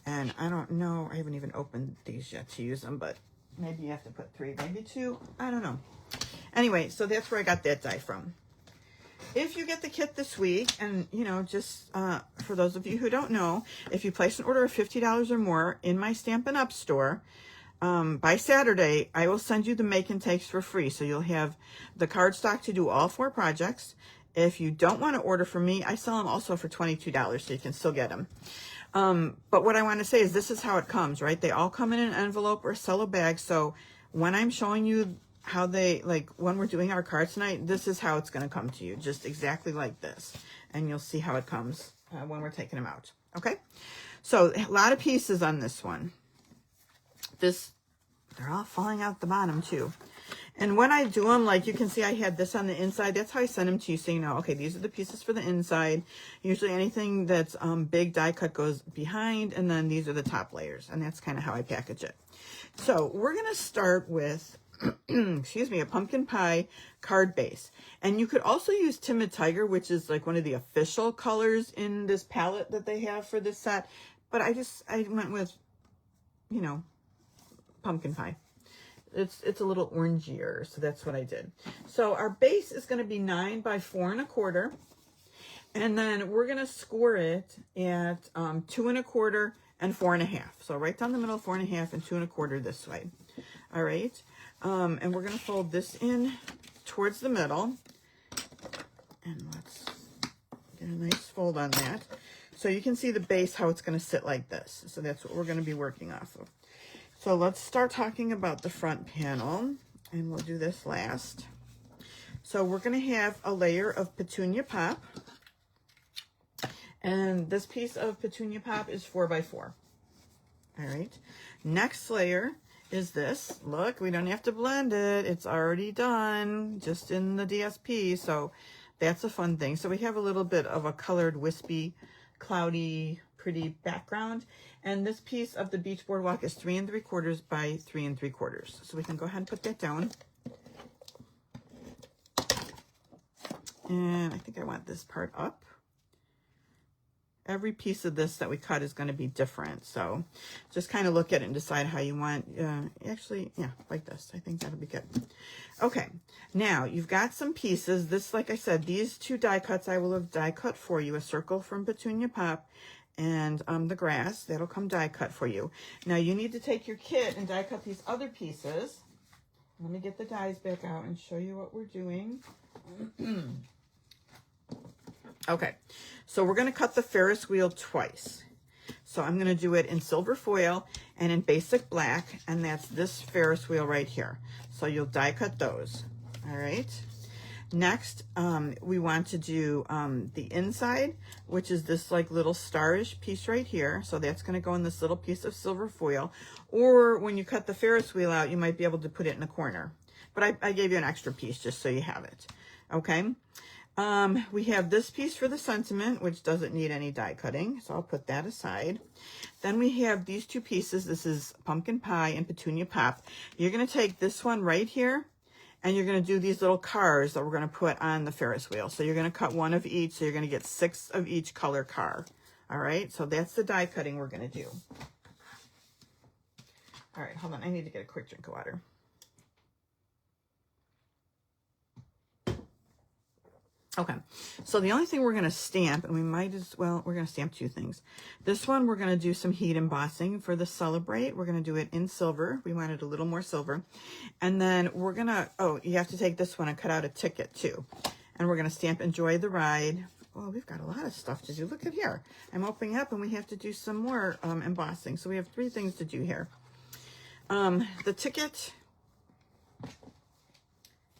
and I don't know, I haven't even opened these yet to use them, but maybe you have to put 3, maybe 2. I don't know. Anyway, so that's where I got that die from. If you get the kit this week, and, you know, just for those of you who don't know, if you place an order of $50 or more in my Stampin' Up! Store, by Saturday, I will send you the make and takes for free. So you'll have the cardstock to do all 4 projects. If you don't want to order from me, I sell them also for $22, so you can still get them. But what I want to say is this is how it comes, right? They all come in an envelope or a cello bag. So when I'm showing you how they, like when we're doing our cards tonight, this is how it's going to come to you, just exactly like this. And you'll see how it comes when we're taking them out. Okay. So a lot of pieces on this one. They're all falling out the bottom too. And when I do them, like you can see I had this on the inside. That's how I send them to you, so you know, okay, these are the pieces for the inside. Usually anything that's big die cut goes behind, and then these are the top layers, and that's kind of how I package it. So we're going to start with, excuse me, a pumpkin pie card base. And you could also use Timid Tiger, which is like one of the official colors in this palette that they have for this set. But I went with, you know, pumpkin pie. It's a little orangier, so that's what I did. So our base is going to be 9 by 4 1/4, and then we're going to score it at 2 1/4 and 4 1/2. So right down the middle, 4 1/2 and 2 1/4 this way. All right, and we're going to fold this in towards the middle, and let's get a nice fold on that. So you can see the base, how it's going to sit like this. So that's what we're going to be working off of. So let's start talking about the front panel, and we'll do this last. So we're going to have a layer of Petunia Pop, and this piece of Petunia Pop is 4 by 4. All right. Next layer is this. Look, we don't have to blend it. It's already done, just in the DSP. So that's a fun thing. So we have a little bit of a colored, wispy, cloudy, pretty background. And this piece of the Beach Boardwalk is 3 3/4 by 3 3/4. So we can go ahead and put that down. And I think I want this part up. Every piece of this that we cut is going to be different. So just kind of look at it and decide how you want. Actually, yeah, like this. I think that'll be good. Okay, now you've got some pieces. This, like I said, these 2 die cuts I will have die cut for you. A circle from Petunia Pop and the grass. That'll come die cut for you. Now you need to take your kit and die cut these other pieces. Let me get the dies back out and show you what we're doing. Okay, so we're going to cut the Ferris wheel twice. So I'm going to do it in silver foil and in basic black, and that's this Ferris wheel right here. So you'll die cut those. All right. Next, we want to do the inside, which is this like little starish piece right here. So that's going to go in this little piece of silver foil. Or when you cut the Ferris wheel out, you might be able to put it in a corner. But I gave you an extra piece just so you have it. Okay. We have this piece for the sentiment, which doesn't need any die cutting, so I'll put that aside. Then we have these 2 pieces. This is Pumpkin Pie and Petunia Pop. You're going to take this one right here, and you're going to do these little cars that we're going to put on the Ferris wheel. So you're going to cut 1 of each, so you're going to get 6 of each color car. All right, so that's the die cutting we're going to do. All right, hold on. I need to get a quick drink of water. Okay, so the only thing we're going to stamp, and we might as well, we're going to stamp 2 things. This one, we're going to do some heat embossing for the Celebrate. We're going to do it in silver. We wanted a little more silver. And then we're going to, oh, you have to take this one and cut out a ticket too. And we're going to stamp Enjoy the Ride. Oh, we've got a lot of stuff to do. Look at here. I'm opening up and we have to do some more embossing. So we have 3 things to do here. The ticket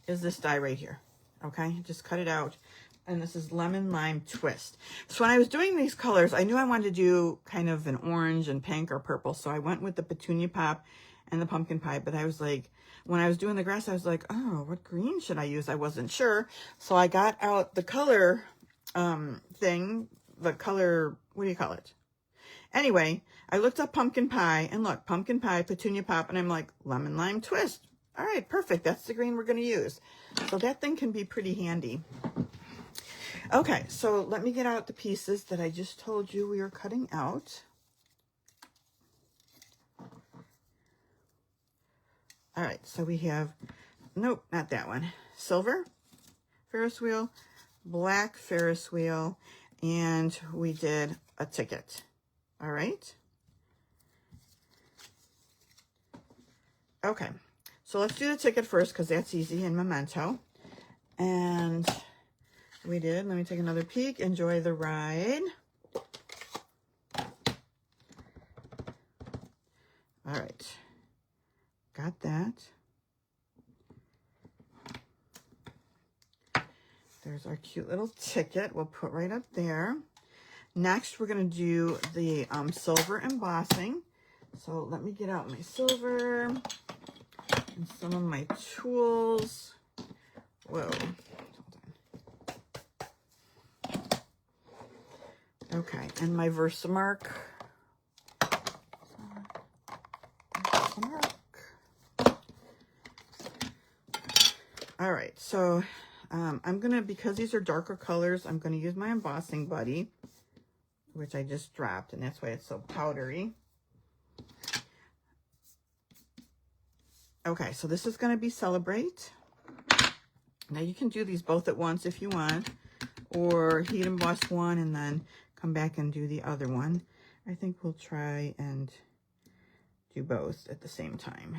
is this die right here. Okay, just cut it out. And this is Lemon Lime Twist. So when I was doing these colors, I knew I wanted to do kind of an orange and pink or purple. So I went with the Petunia Pop and the Pumpkin Pie. But I was like, when I was doing the grass, I was like, oh, what green should I use? I wasn't sure. So I got out the color thing, the color, what do you call it? Anyway, I looked up Pumpkin Pie and look, Pumpkin Pie, Petunia Pop, and I'm like, Lemon Lime Twist. All right, perfect. That's the green we're going to use. So that thing can be pretty handy. Okay, so let me get out the pieces that I just told you we were cutting out. All right, so we have, nope, not that one. Silver Ferris wheel, black Ferris wheel, and we did a ticket. All right. Okay. So let's do the ticket first because that's easy and memento. And we did, let me take another peek. Enjoy the Ride. All right. Got that. There's our cute little ticket. We'll put right up there. Next, we're going to do the silver embossing. So let me get out my silver. And some of my tools. Whoa. Hold on. Okay, and my Versamark. All right, so I'm gonna, because these are darker colors, I'm gonna use my embossing buddy, which I just dropped, and that's why it's so powdery. Okay, so this is gonna be Celebrate. Now you can do these both at once if you want, or heat emboss one and then come back and do the other one. I think we'll try and do both at the same time.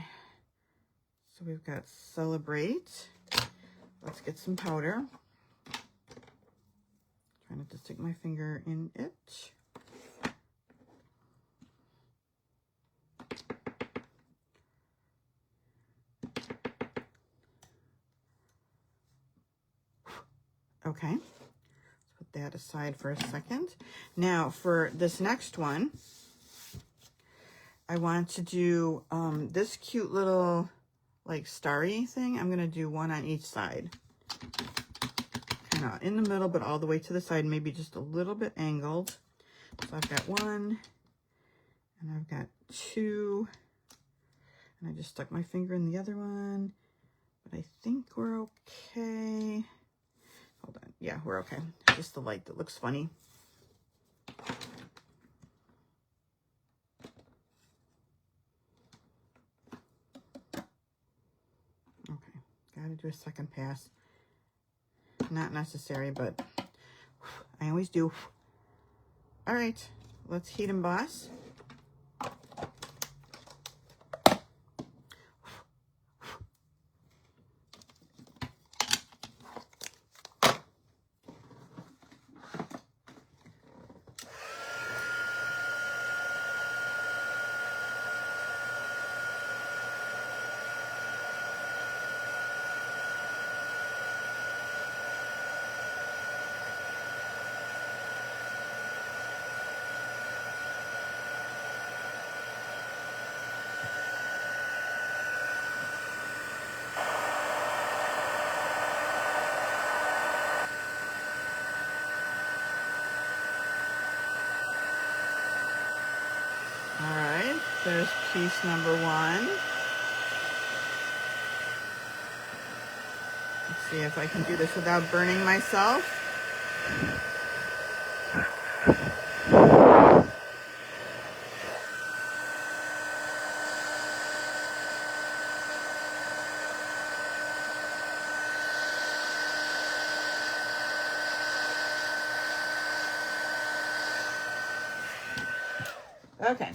So we've got Celebrate. Let's get some powder. Try not to stick my finger in it. Okay, let's put that aside for a second. Now for this next one, I want to do this cute little like starry thing. I'm gonna do one on each side, kind of in the middle, but all the way to the side, maybe just a little bit angled. So I've got one, and I've got two, and I just stuck my finger in the other one, but I think we're okay. Hold on, yeah, we're okay. Just the light that looks funny. Gotta do a second pass. Not necessary, but I always do. All right, let's heat emboss. All right, there's piece number one. Let's see if I can do this without burning myself. Okay,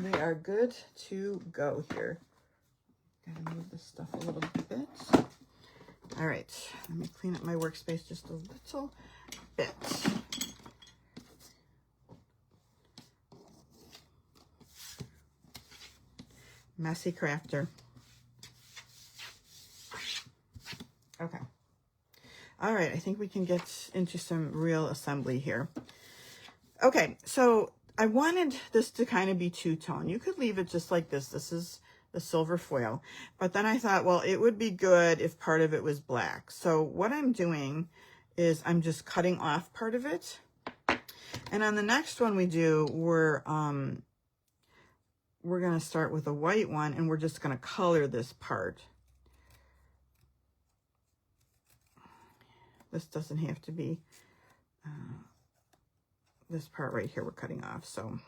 we are good to go here. Gotta move this stuff a little bit. All right, let me clean up my workspace just a little bit. Messy crafter. Okay. All right, I think we can get into some real assembly here. Okay, so I wanted this to kind of be two-tone. You could leave it just like this. This is the silver foil. But then I thought, well, it would be good if part of it was black. So what I'm doing is I'm just cutting off part of it. And on the next one we do, we're going to start with a white one, and we're just going to color this part. This doesn't have to be this part right here we're cutting off. So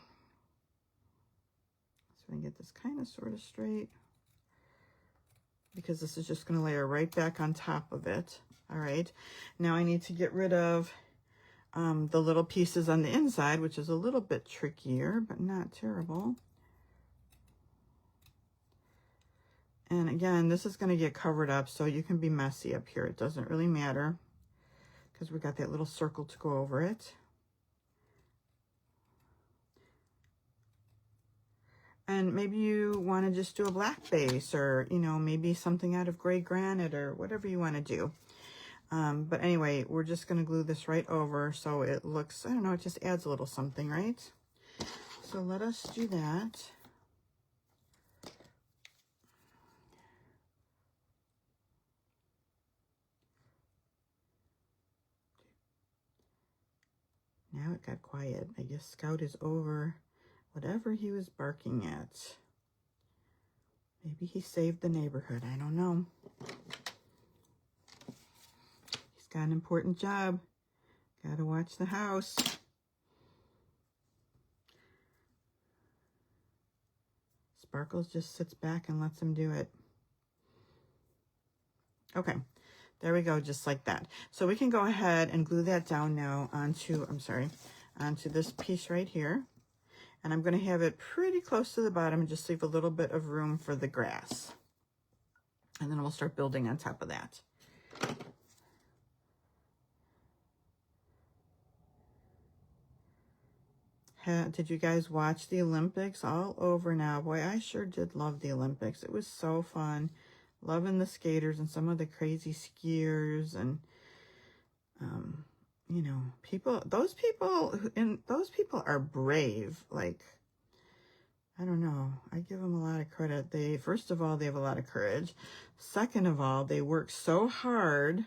we can get this kind of sort of straight, because this is just going to layer right back on top of it. All right, now I need to get rid of the little pieces on the inside, which is a little bit trickier, but not terrible. And again, this is going to get covered up, so you can be messy up here. It doesn't really matter, because we got that little circle to go over it. And maybe you want to just do a black base, or, you know, maybe something out of gray granite, or whatever you want to do. But anyway, we're just going to glue this right over so it looks, I don't know, it just adds a little something, right? So let us do that. Now it got quiet. I guess Scout is over whatever he was barking at. Maybe he saved the neighborhood. I don't know. He's got an important job. Gotta watch the house. Sparkles just sits back and lets him do it. Okay, there we go, just like that. So we can go ahead and glue that down now onto, onto this piece right here. And I'm going to have it pretty close to the bottom and just leave a little bit of room for the grass. And then we'll start building on top of that. Did you guys watch the Olympics? All over now. Boy, I sure did love the Olympics. It was so fun. Loving the skaters and some of the crazy skiers and, you know, those people are brave. Like, I don't know. I give them a lot of credit. First of all, they have a lot of courage. Second of all, they work so hard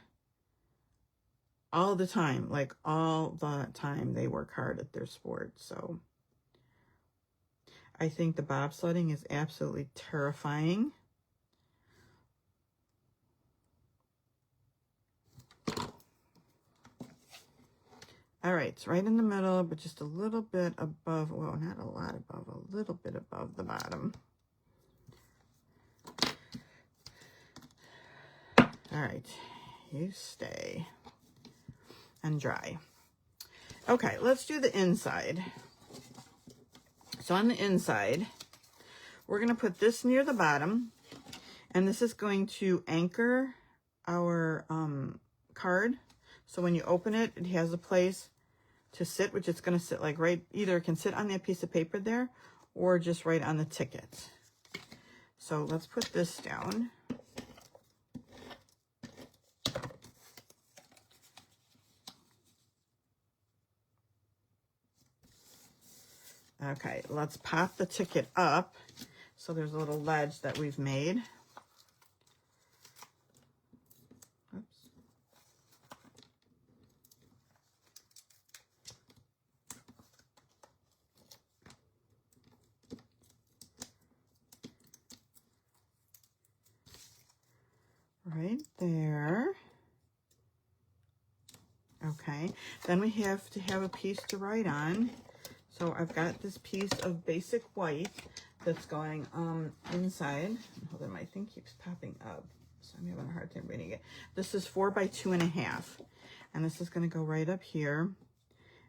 all the time. Like, all the time they work hard at their sport. So I think the bobsledding is absolutely terrifying. All right, it's right in the middle, but just a little bit above, well, not a lot above, a little bit above the bottom. All right, you stay and dry. Okay, let's do the inside. So on the inside, we're gonna put this near the bottom, and this is going to anchor our card. So when you open it, it has a place to sit, which it's going to sit like right, either it can sit on that piece of paper there or just right on the ticket. So let's put this down. Okay, let's pop the ticket up. So there's a little ledge that we've made. Right there. Okay, then we have to have a piece to write on. So I've got this piece of basic white that's going inside. Hold on, my thing keeps popping up, so I'm having a hard time reading it. This is 4 by 2.5, and this is going to go right up here.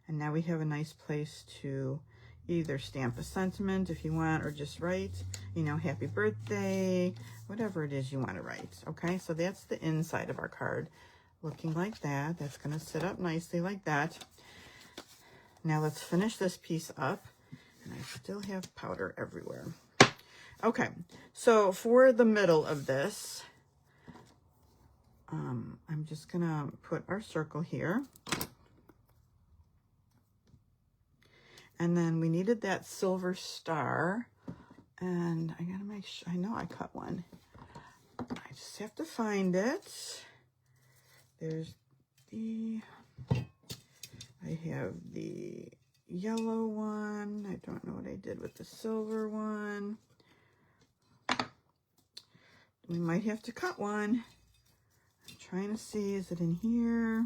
And now we have a nice place to either stamp a sentiment if you want, or just write, you know, happy birthday, whatever it is you want to write. Okay, so that's the inside of our card, looking like that. That's going to sit up nicely like that. Now let's finish this piece up, and I still have powder everywhere. Okay, so for the middle of this, I'm just going to put our circle here. And then we needed that silver star, and I gotta make sure, I know I cut one. I just have to find it. There's I have the yellow one. I don't know what I did with the silver one. We might have to cut one. I'm trying to see, is it in here?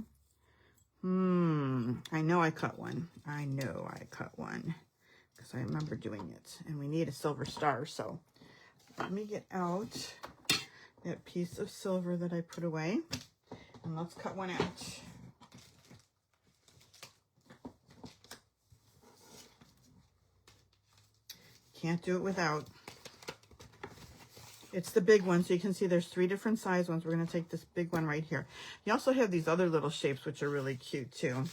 I know I cut one. I know I cut one because I remember doing it, and we need a silver star. So let me get out that piece of silver that I put away, and let's cut one out. Can't do it without. It's the big one, so you can see there's 3 different size ones. We're going to take this big one right here. You also have these other little shapes, which are really cute too.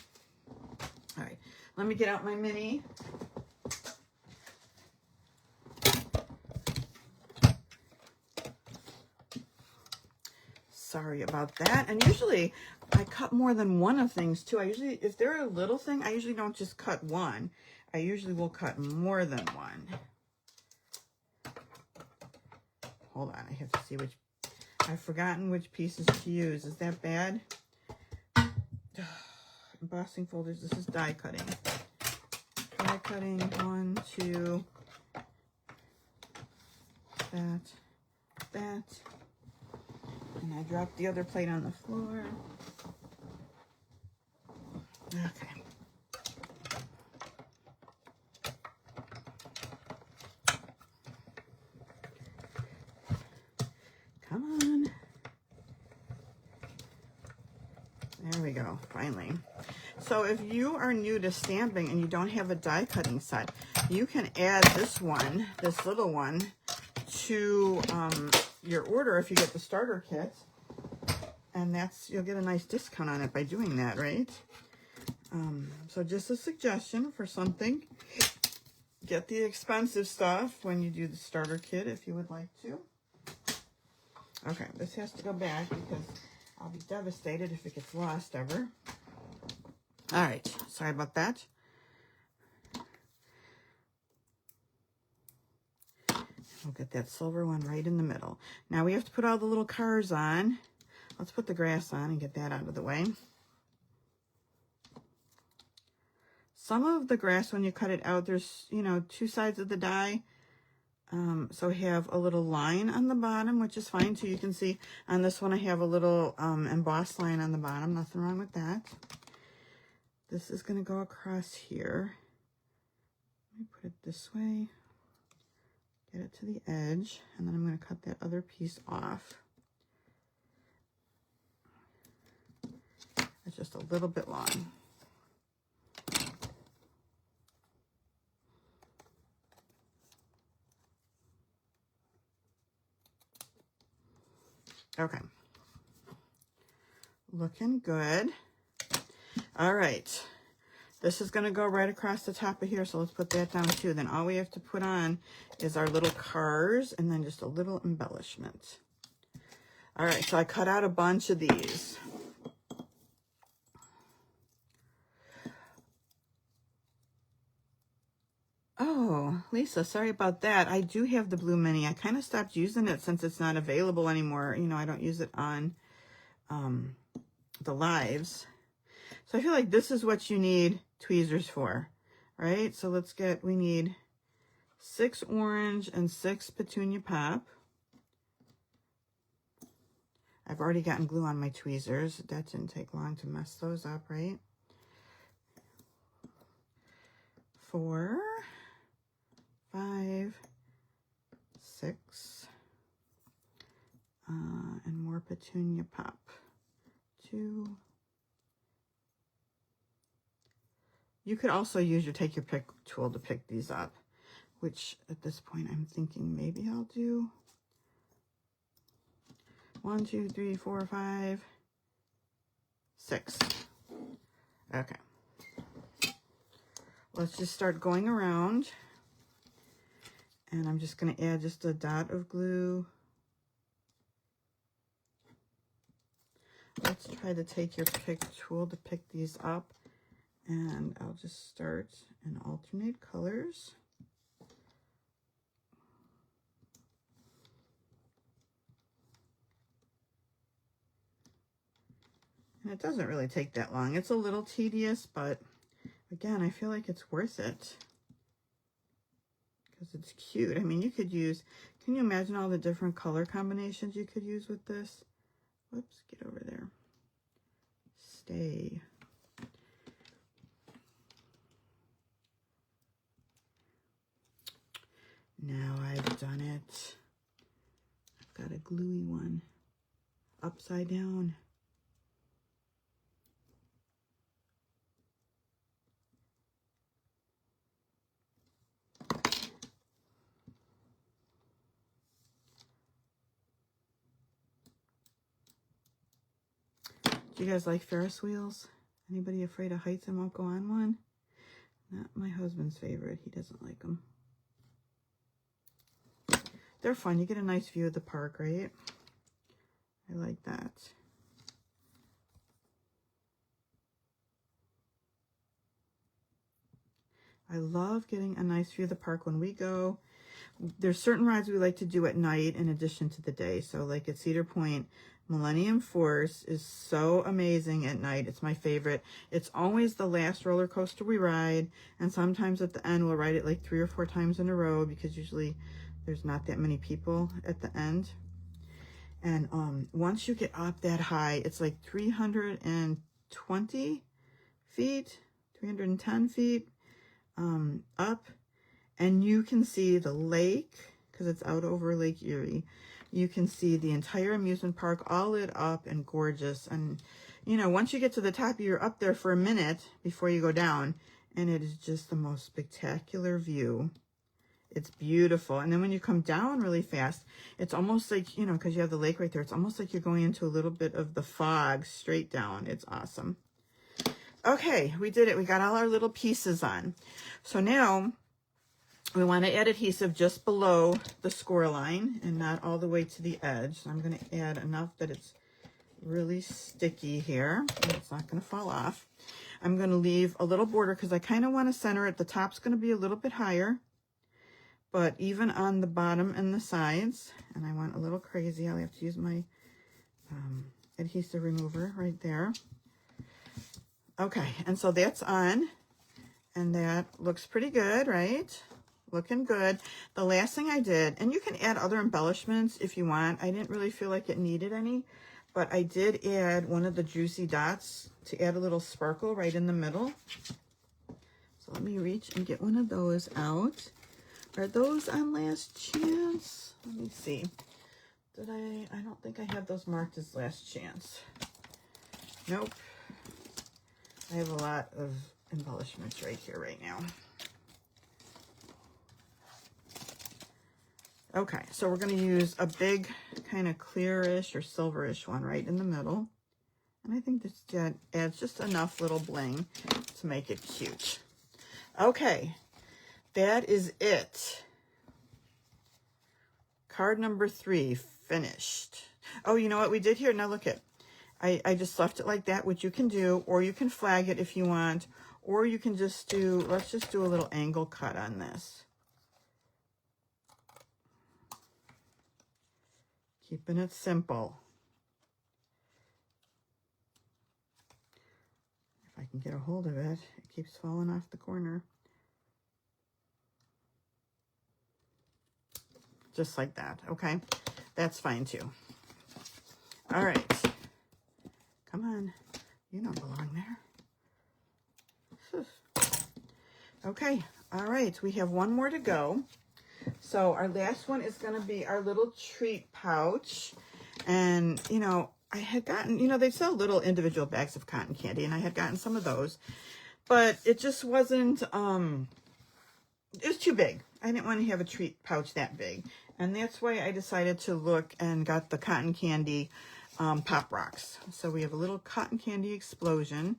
All right, let me get out my mini. Sorry about that. And usually I cut more than one of things too. I usually, if they're a little thing, I usually don't just cut one. I usually will cut more than one. Hold on, I have to see which, I've forgotten which pieces to use. Is that bad? embossing folders. This is die cutting. Die cutting, 1, 2, that. And I dropped the other plate on the floor. Okay. Come on. There we go, finally. So if you are new to stamping and you don't have a die cutting set, you can add this one, this little one, to your order if you get the starter kit. And you'll get a nice discount on it by doing that, right? So just a suggestion for something. Get the expensive stuff when you do the starter kit if you would like to. Okay, this has to go back because I'll be devastated if it gets lost ever. All right, sorry about that. We'll get that silver one right in the middle. Now we have to put all the little cars on. Let's put the grass on and get that out of the way. Some of the grass, when you cut it out, there's, you know, 2 sides of the die. So I have a little line on the bottom, which is fine. So you can see on this one, I have a little embossed line on the bottom. Nothing wrong with that. This is going to go across here. Let me put it this way. Get it to the edge. And then I'm going to cut that other piece off. It's just a little bit long. Okay. Looking good. All right. This is going to go right across the top of here, so let's put that down too. Then all we have to put on is our little cars and then just a little embellishment. All right, so I cut out a bunch of these. Oh, Lisa, sorry about that. I do have the blue mini. I kind of stopped using it since it's not available anymore. You know, I don't use it on the lives. So I feel like this is what you need tweezers for, right? So we need 6 orange and 6 petunia pop. I've already gotten glue on my tweezers. That didn't take long to mess those up, right? 4, 5, 6, and more petunia pop. 2. You could also take your pick tool to pick these up, which at this point I'm thinking maybe I'll do 1, 2, 3, 4, 5, 6. Okay. Let's just start going around. And I'm just going to add just a dot of glue. Let's try to take your pick tool to pick these up. And I'll just start and alternate colors. And it doesn't really take that long. It's a little tedious, but again, I feel like it's worth it. Because it's cute. I mean, you could use, can you imagine all the different color combinations you could use with this? Whoops, get over there. Stay. Now I've done it. I've got a gluey one. Upside down. Do you guys like Ferris wheels? Anybody afraid of heights and won't go on one? Not my husband's favorite. He doesn't like them. They're fun. You get a nice view of the park, right? I like that. I love getting a nice view of the park when we go. there's certain rides we like to do at night in addition to the day. So like at Cedar Point, Millennium Force is so amazing at night. It's my favorite. It's always the last roller coaster we ride, and sometimes at the end we'll ride it like 3 or 4 times in a row because usually there's not that many people at the end. And once you get up that high, it's like 320 feet, 310 feet up, and you can see the lake because it's out over Lake Erie. You can see the entire amusement park all lit up and gorgeous. And, you know, once you get to the top, you're up there for a minute before you go down. And it is just the most spectacular view. It's beautiful. And then when you come down really fast, it's almost like, you know, because you have the lake right there, it's almost like you're going into a little bit of the fog straight down. It's awesome. Okay, we did it. We got all our little pieces on. So now we want to add adhesive just below the score line and not all the way to the edge. So I'm going to add enough that it's really sticky here. It's not going to fall off. I'm going to leave a little border because I kind of want to center it. The top's going to be a little bit higher, but even on the bottom and the sides, and I went a little crazy. I'll have to use my adhesive remover right there. Okay, and so that's on, and that looks pretty good, right? Looking good. The last thing I did, and you can add other embellishments if you want. I didn't really feel like it needed any, but I did add one of the juicy dots to add a little sparkle right in the middle. So let me reach and get one of those out. Are those on Last Chance? Let me see. Did I don't think I have those marked as Last Chance. Nope. I have a lot of embellishments right here right now. Okay, so we're going to use a big kind of clearish or silverish one right in the middle. And I think this adds just enough little bling to make it cute. Okay, that is it. Card number 3, finished. Oh, you know what we did here? Now look at, I just left it like that, which you can do, or you can flag it if you want, or you can just do, let's just do a little angle cut on this. Keeping it simple. If I can get a hold of it, it keeps falling off the corner. Just like that, okay? That's fine too. All right. Come on. You don't belong there. Okay, all right. We have one more to go. So our last one is going to be our little treat pouch. And, you know, I had gotten, you know, they sell little individual bags of cotton candy, and I had gotten some of those. But it just wasn't, it was too big. I didn't want to have a treat pouch that big. And that's why I decided to look and got the cotton candy Pop Rocks. So we have a little cotton candy explosion.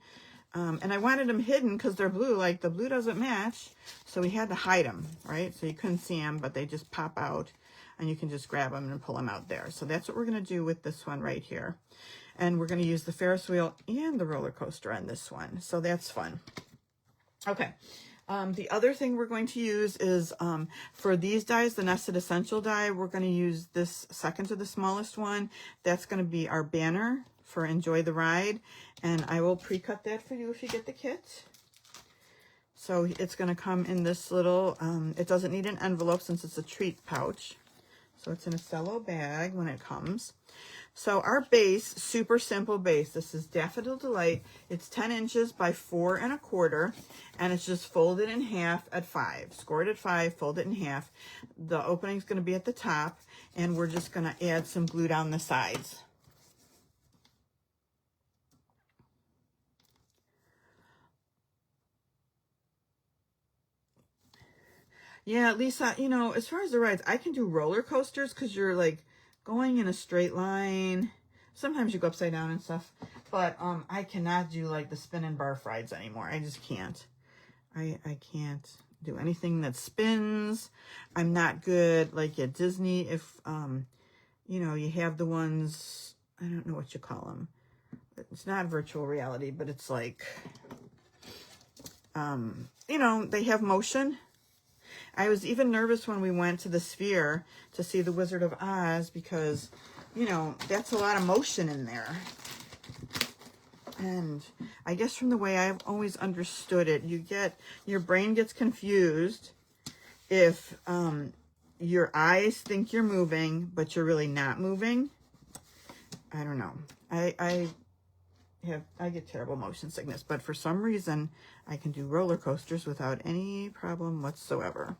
And I wanted them hidden because they're blue. Like, the blue doesn't match. So we had to hide them, right? So you couldn't see them, but they just pop out. And you can just grab them and pull them out there. So that's what we're going to do with this one right here. And we're going to use the Ferris wheel and the roller coaster on this one. So that's fun. Okay. The other thing we're going to use is, for these dies, the Nested Essential die, we're going to use this second to the smallest one. That's going to be our banner for Enjoy the Ride. And I will pre-cut that for you if you get the kit. So it's going to come in this little, it doesn't need an envelope since it's a treat pouch. So it's in a cello bag when it comes. So our base, super simple base. This is Daffodil Delight. It's 10 inches by 4 1/4, and it's just folded in half at 5. Scored at 5, fold it in half. The opening's going to be at the top, and we're just going to add some glue down the sides. Yeah, Lisa, you know, as far as the rides, I can do roller coasters because you're like going in a straight line. Sometimes you go upside down and stuff, but I cannot do like the spin and barf rides anymore. I just can't. I can't do anything that spins. I'm not good like at Disney. If you know, you have the ones, I don't know what you call them. It's not virtual reality, but it's like you know, they have motion. I was even nervous when we went to the Sphere to see the Wizard of Oz because, you know, that's a lot of motion in there. And I guess from the way I've always understood it, your brain gets confused if your eyes think you're moving, but you're really not moving. I don't know. I get terrible motion sickness, but for some reason I can do roller coasters without any problem whatsoever.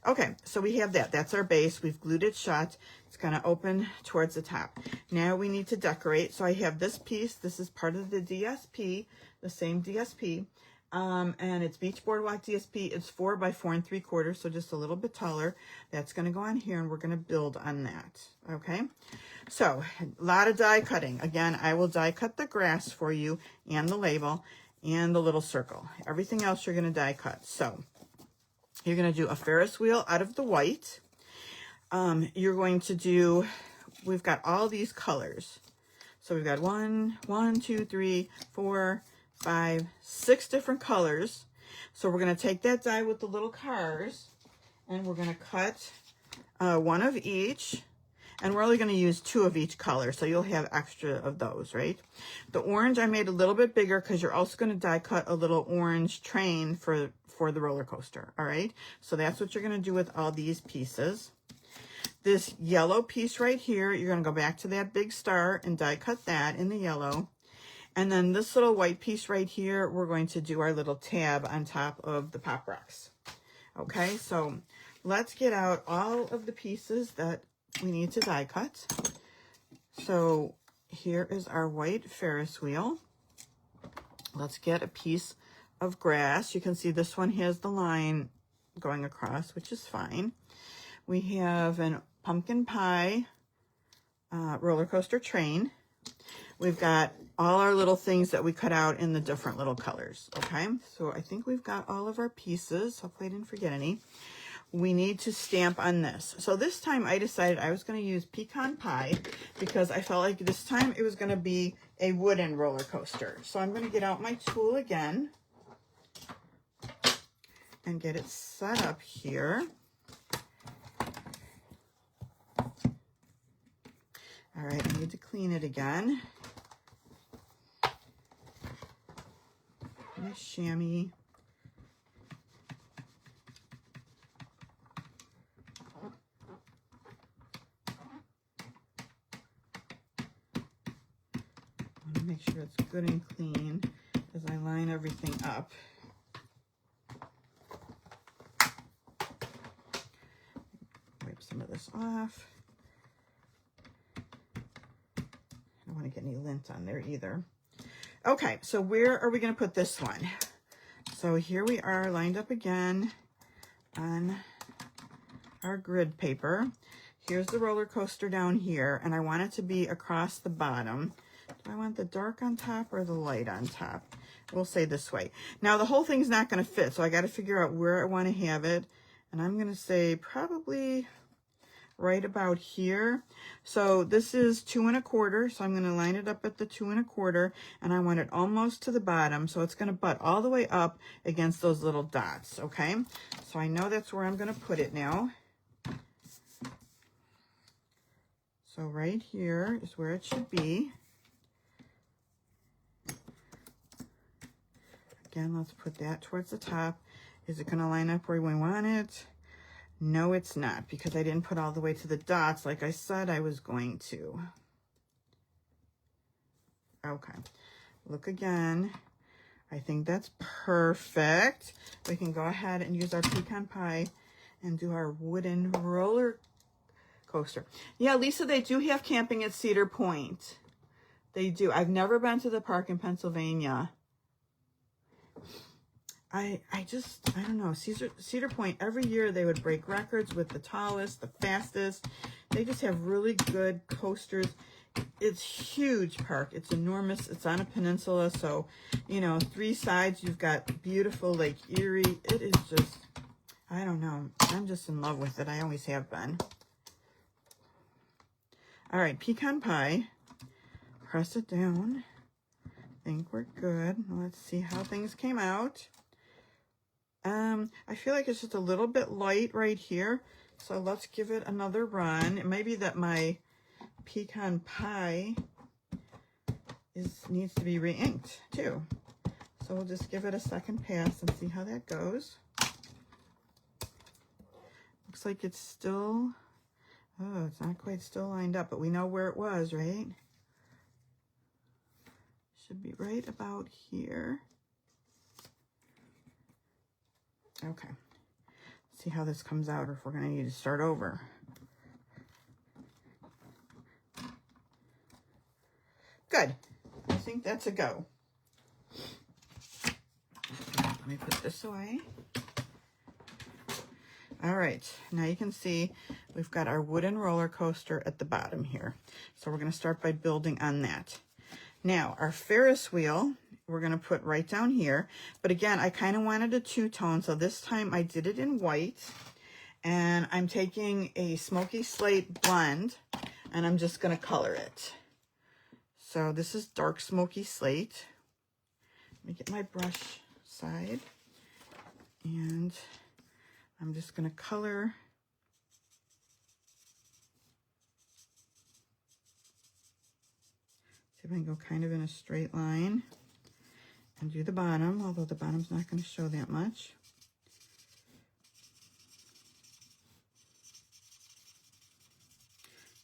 Okay, so we have that. That's our base. We've glued it shut. It's going to open towards the top. Now we need to decorate. So I have this piece. This is part of the DSP, the same DSP. And it's Beach Boardwalk DSP. It's 4 by 4 3/4, so just a little bit taller. That's going to go on here, and we're going to build on that. Okay, so a lot of die cutting. Again, I will die cut the grass for you and the label and the little circle. Everything else you're going to die cut. So you're going to do a Ferris wheel out of the white. You're going to do, we've got all these colors. So we've got 1, 2, 3, 4, 5, 6 different colors. So we're going to take that die with the little cars and we're going to cut one of each. And we're only going to use 2 of each color, so you'll have extra of those, right? The orange I made a little bit bigger because you're also going to die cut a little orange train for the roller coaster, all right? So that's what you're going to do with all these pieces. This yellow piece right here, you're going to go back to that big star and die cut that in the yellow. And then this little white piece right here, we're going to do our little tab on top of the Pop Rocks. Okay, so let's get out all of the pieces that we need to die cut. So here is our white Ferris wheel. Let's get a piece of grass. You can see this one has the line going across, which is fine. We have a pumpkin pie roller coaster train. We've got all our little things that we cut out in the different little colors. Okay, so I think we've got all of our pieces. Hopefully I didn't forget any. We need to stamp on this. So this time I decided I was going to use pecan pie because I felt like this time it was going to be a wooden roller coaster. So I'm going to get out my tool again and get it set up here. All right, I need to clean it again. My chamois. Make sure it's good and clean as I line everything up. Wipe some of this off. I don't want to get any lint on there either. Okay, so where are we going to put this one? So here we are lined up again on our grid paper. Here's the roller coaster down here, and I want it to be across the bottom. Do I want the dark on top or the light on top? We'll say this way. Now the whole thing's not going to fit, so I got to figure out where I want to have it. And I'm going to say probably right about here. So this is 2 1/4, so I'm going to line it up at the 2 1/4, and I want it almost to the bottom, so it's going to butt all the way up against those little dots, okay? So I know that's where I'm going to put it now. So right here is where it should be. Again, let's put that towards the top. Is it going to line up where we want it? No, it's not, because I didn't put all the way to the dots like I said I was going to. Okay, look again. I think that's perfect. We can go ahead and use our pecan pie and do our wooden roller coaster. Yeah, Lisa, they do have camping at Cedar Point. They do. I've never been to the park in Pennsylvania. I don't know, Cedar Point, every year they would break records with the tallest, the fastest. They just have really good coasters. It's huge park. It's enormous. It's on a peninsula. So, you know, 3 sides, you've got beautiful Lake Erie. It is just, I don't know. I'm just in love with it. I always have been. All right, pecan pie. Press it down. I think we're good. Let's see how things came out. I feel like it's just a little bit light right here. So let's give it another run. It may be that my pecan pie needs to be re-inked too. So we'll just give it a second pass and see how that goes. Looks like it's still, oh, it's not quite still lined up, but we know where it was, right? Should be right about here. Okay. See how this comes out, or if we're going to need to start over. Good. I think that's a go. Let me put this away. All right, now you can see we've got our wooden roller coaster at the bottom here. So we're going to start by building on that. Now, our Ferris wheel, we're going to put right down here. But again, I kind of wanted a two-tone, so this time I did it in white. And I'm taking a smoky slate blend, and I'm just going to color it. So this is dark smoky slate. Let me get my brush side. And I'm just going to color see if I can go kind of in a straight line and do the bottom, although the bottom's not going to show that much.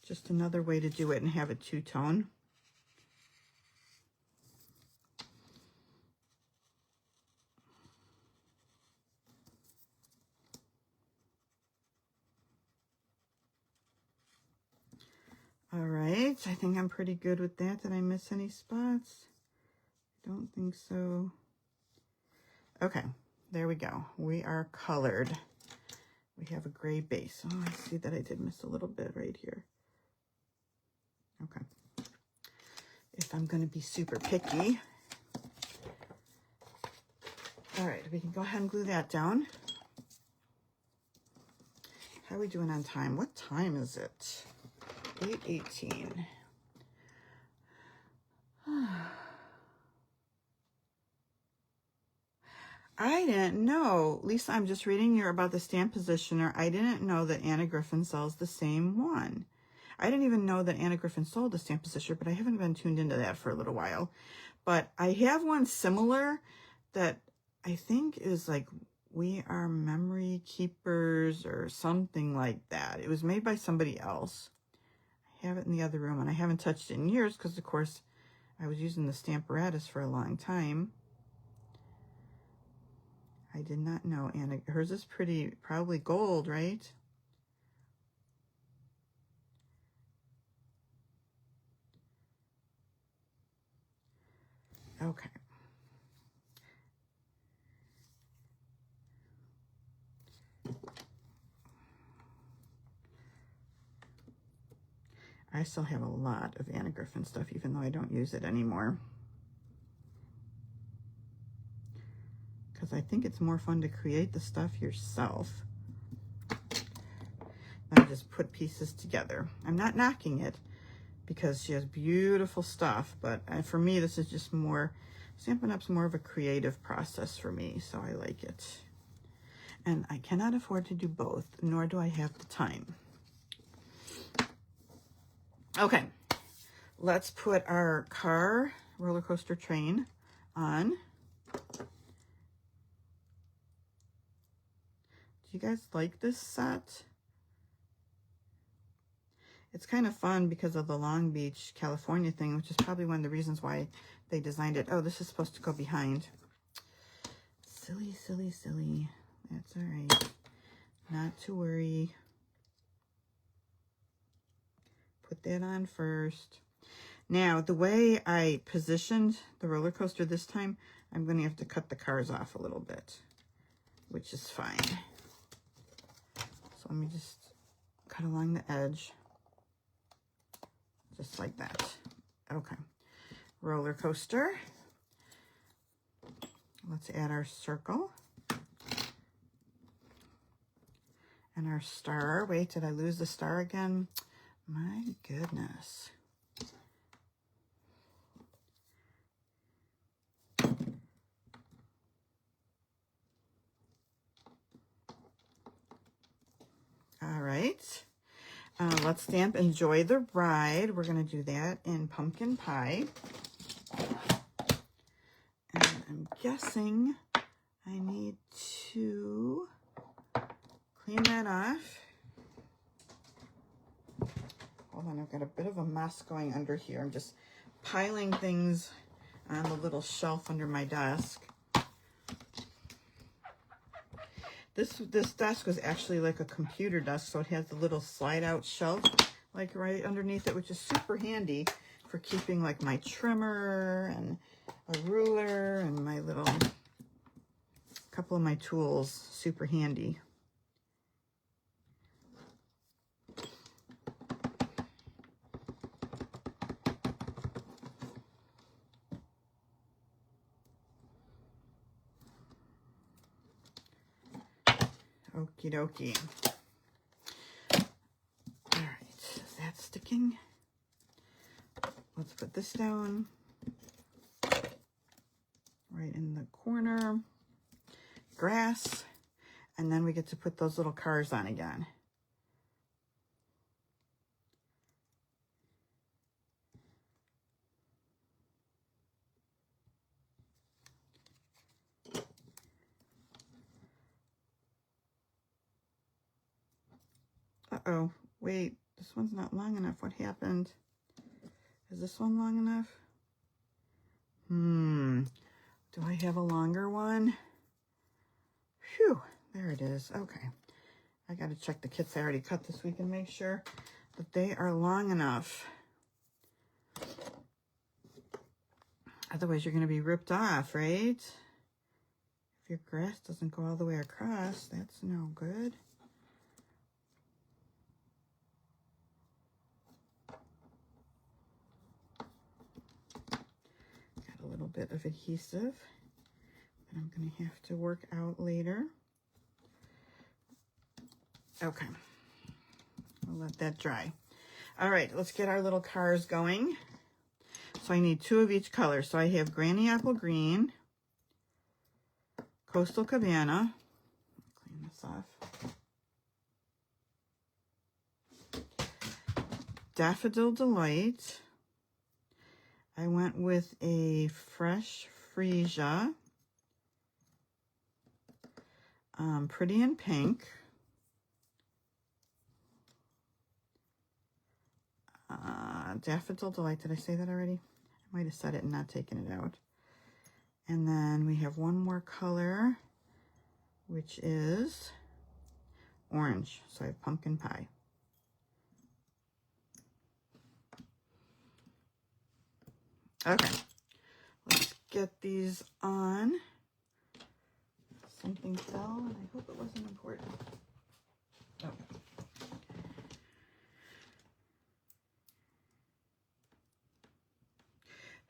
Just another way to do it and have it two-tone. All right, I think I'm pretty good with that. Did I miss any spots? I don't think so. Okay, there we go. We are colored. We have a gray base. Oh, I see that I did miss a little bit right here. Okay. If I'm going to be super picky. All right, we can go ahead and glue that down. How are we doing on time? What time is it? 8:18. I didn't know. Lisa, I'm just reading here about the stamp positioner. I didn't know that Anna Griffin sells the same one. I didn't even know that Anna Griffin sold a stamp positioner, but I haven't been tuned into that for a little while. But I have one similar that I think is like We Are Memory Keepers or something like that. It was made by somebody else. I have it in the other room, and I haven't touched it in years because, of course, I was using the Stamparatus for a long time. I did not know Anna. Hers is pretty, probably gold, right? Okay. I still have a lot of Anna Griffin stuff, even though I don't use it anymore. Because I think it's more fun to create the stuff yourself than just put pieces together. I'm not knocking it because she has beautiful stuff, but for me, this is just more, Stampin' Up's more of a creative process for me, so I like it. And I cannot afford to do both, nor do I have the time. Okay, let's put our car roller coaster train on. Do you guys like this set? It's kind of fun because of the Long Beach, California thing, which is probably one of the reasons why they designed it. Oh, this is supposed to go behind. Silly, silly, silly. That's all right. Not to worry. Put that on first. Now, the way I positioned the roller coaster this time, I'm going to have to cut the cars off a little bit, which is fine. So let me just cut along the edge, just like that. Okay. Roller coaster. Let's add our circle. And our star. Wait, did I lose the star again? My goodness. right. Let's stamp Enjoy the Ride. We're going to do that in pumpkin pie. And I'm guessing I need to clean that off. Hold on, I've got a bit of a mess going under here. I'm just piling things on the little shelf under my desk. This desk was actually like a computer desk, so it has the little slide out shelf like right underneath it, which is super handy for keeping like my trimmer and a ruler and my little couple of my tools. Super handy. Okie dokie. All right, is that sticking? Let's put this down right in the corner. Grass. And then we get to put those little cars on again. Uh-oh, wait, this one's not long enough. What happened? Is this one long enough? Do I have a longer one? Phew, there it is. Okay. I got to check the kits I already cut this week and make sure that they are long enough. Otherwise, you're going to be ripped off, right? If your grass doesn't go all the way across, that's no good. Got a little bit of adhesive that I'm going to have to work out later. Okay, I'll let that dry. All right, let's get our little cars going. So I need 2 of each color. So I have Granny Apple Green, Coastal Cabana. Clean this off. Daffodil Delight. I went with a Fresh Freesia. Pretty in Pink. Daffodil Delight. Did I say that already? I might have said it and not taken it out. And then we have one more color, which is orange. So I have Pumpkin Pie. Okay, let's get these on. Something fell, and I hope it wasn't important. Okay.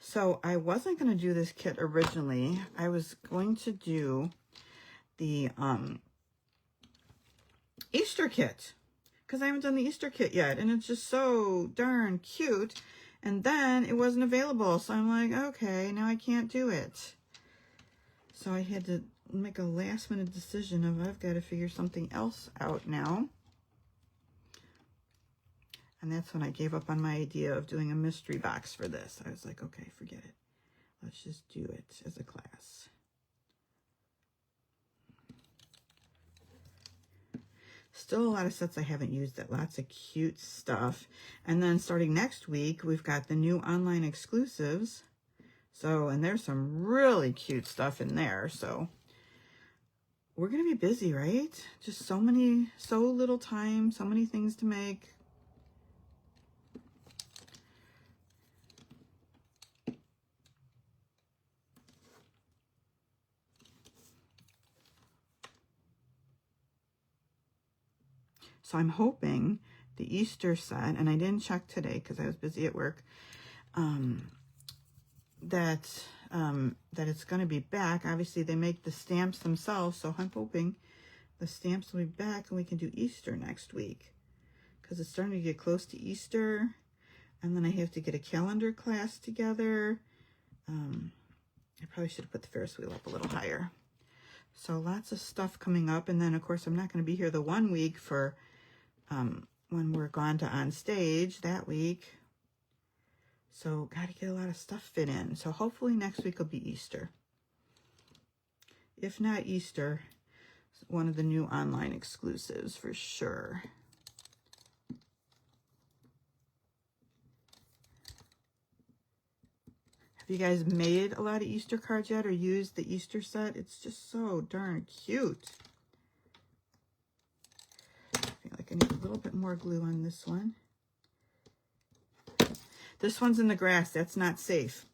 So I wasn't going to do this kit originally. I was going to do the Easter kit because I haven't done the Easter kit yet, and it's just so darn cute. And then it wasn't available, so I'm like, okay, now I can't do it. So I had to make a last-minute decision of I've got to figure something else out now. And that's when I gave up on my idea of doing a mystery box for this. I was like, okay, forget it. Let's just do it as a class. Still a lot of sets I haven't used it. Lots of cute stuff. And then starting next week, we've got the new online exclusives. So, and there's some really cute stuff in there. So we're going to be busy, right? Just so little time, so many things to make. So I'm hoping the Easter set, and I didn't check today because I was busy at work, that it's going to be back. Obviously, they make the stamps themselves, so I'm hoping the stamps will be back and we can do Easter next week because it's starting to get close to Easter, and then I have to get a calendar class together. I probably should have put the Ferris wheel up a little higher. So lots of stuff coming up, and then, of course, I'm not going to be here the 1 week for when we're gone to on stage that week. So got to get a lot of stuff fit in. So hopefully next week will be Easter. If not Easter, one of the new online exclusives for sure. Have you guys made a lot of Easter cards yet or used the Easter set? It's just so darn cute. I feel like I need a little bit more glue on this one. This one's in the grass. That's not safe.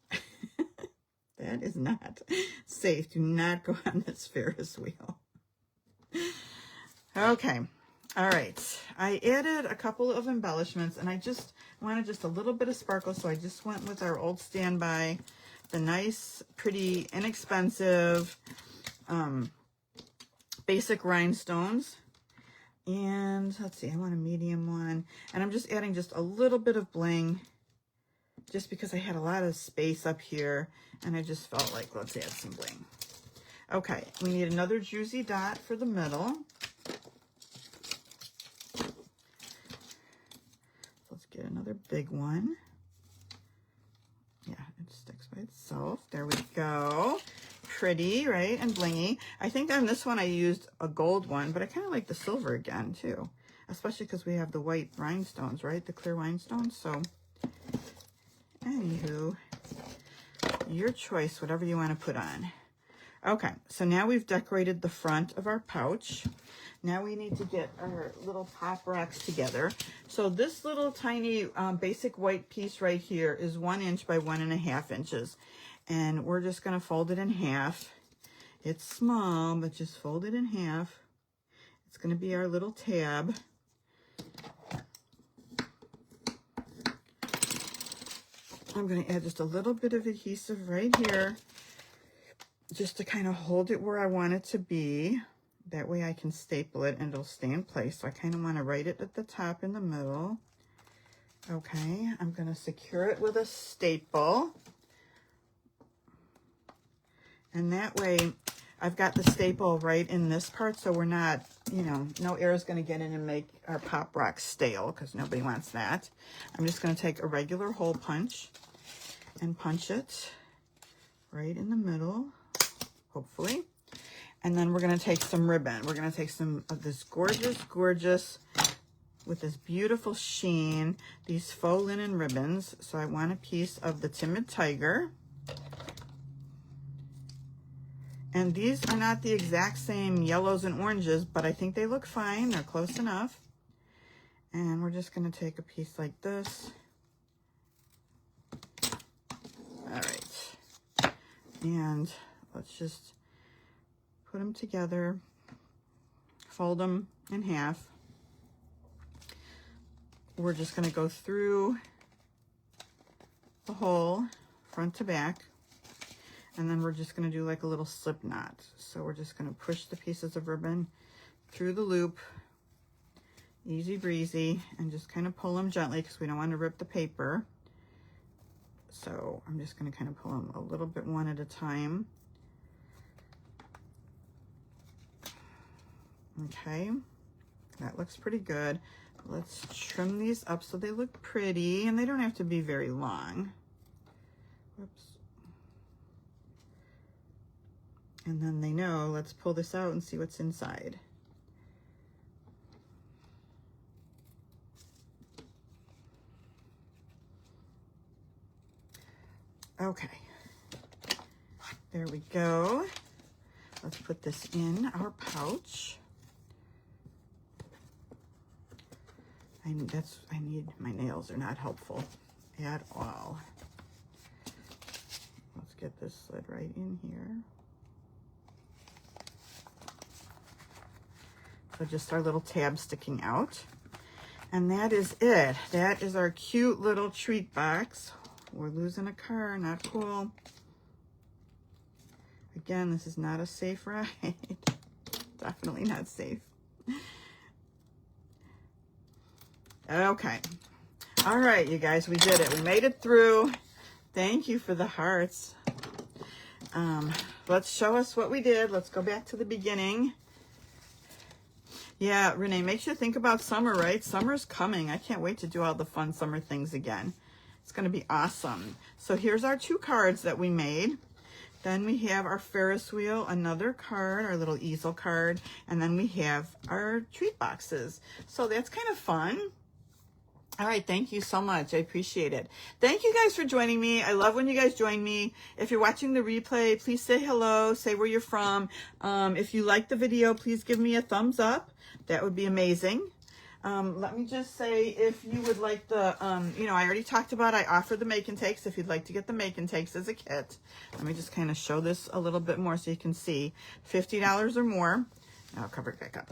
That is not safe. Do not go on this Ferris wheel. Okay. All right. I added a couple of embellishments, and I just wanted just a little bit of sparkle, so I just went with our old standby, the nice, pretty, inexpensive, basic rhinestones. And let's see, I want a medium one. And I'm just adding just a little bit of bling, just because I had a lot of space up here, and I just felt like, let's add some bling. Okay, we need another juicy dot for the middle. Let's get another big one. Yeah, it sticks by itself. There we go. Pretty, right? And blingy. I think on this one I used a gold one, but I kind of like the silver again too, especially because we have the white rhinestones, right? The clear rhinestones. So anywho, your choice, whatever you want to put on. Okay, so now we've decorated the front of our pouch. Now we need to get our little pop rocks together. So this little tiny basic white piece right here is 1 inch by 1.5 inches. And we're just going to fold it in half. It's small, but just fold it in half. It's going to be our little tab. I'm going to add just a little bit of adhesive right here, just to kind of hold it where I want it to be. That way I can staple it and it'll stay in place. So I kind of want to write it at the top in the middle. Okay, I'm going to secure it with a staple. And that way I've got the staple right in this part, so we're not, you know, no air is going to get in and make our pop rock stale, because nobody wants that. I'm just going to take a regular hole punch and punch it right in the middle, hopefully. And then we're going to take some ribbon. We're going to take some of this gorgeous, gorgeous, with this beautiful sheen, these faux linen ribbons. So I want a piece of the Timid Tiger. And these are not the exact same yellows and oranges, but I think they look fine. They're close enough. And we're just going to take a piece like this. All right. And let's just put them together, fold them in half. We're just going to go through the hole, front to back, and then we're just going to do like a little slip knot. So we're just going to push the pieces of ribbon through the loop, easy breezy, and just kind of pull them gently because we don't want to rip the paper. So I'm just going to kind of pull them a little bit one at a time. Okay, that looks pretty good. Let's trim these up so they look pretty, and they don't have to be very long. Whoops. And then they know, let's pull this out and see what's inside. Okay, there we go. Let's put this in our pouch. I need, my nails are not helpful at all. Let's get this slid right in here. So just our little tab sticking out. And that is it. That is our cute little treat box. We're losing a car, not cool. Again, this is not a safe ride. Definitely not safe. Okay. All right, you guys, we did it. We made it through. Thank you for the hearts. Let's show us what we did. Let's go back to the beginning. Yeah, Renee, makes you think about summer, right? Summer's coming. I can't wait to do all the fun summer things again. It's going to be awesome. So here's our 2 cards that we made. Then we have our Ferris wheel, another card, our little easel card, and then we have our treat boxes. So that's kind of fun. All right, thank you so much. I appreciate it. Thank you guys for joining me. I love when you guys join me. If you're watching the replay, please say hello, say where you're from. If you like the video, please give me a thumbs up. That would be amazing. Let me just say, if you would like the, you know, I already talked about, I offer the make and takes. If you'd like to get the make and takes as a kit, let me just kind of show this a little bit more so you can see. $50 or more. I'll cover it back up.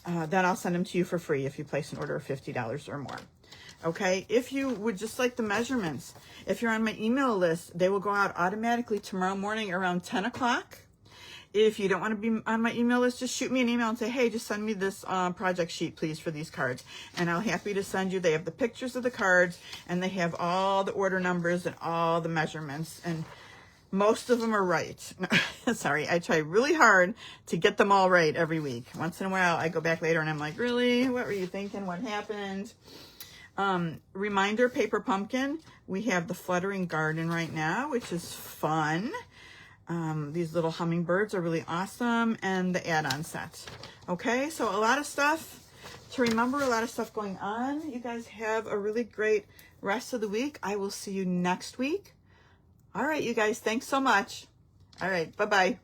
Then I'll send them to you for free if you place an order of $50 or more. Okay, if you would just like the measurements, if you're on my email list, they will go out automatically tomorrow morning around 10 o'clock. If you don't want to be on my email list, just shoot me an email and say, hey, just send me this project sheet, please, for these cards. And I'll be happy to send you. They have the pictures of the cards, and they have all the order numbers and all the measurements. And most of them are right. Sorry, I try really hard to get them all right every week. Once in a while, I go back later and I'm like, really? What were you thinking? What happened? Reminder, paper pumpkin. We have the fluttering garden right now, which is fun. These little hummingbirds are really awesome, and the add-on set. Okay, so a lot of stuff to remember, a lot of stuff going on. You guys have a really great rest of the week. I will see you next week. All right, you guys, thanks so much. All right, bye-bye.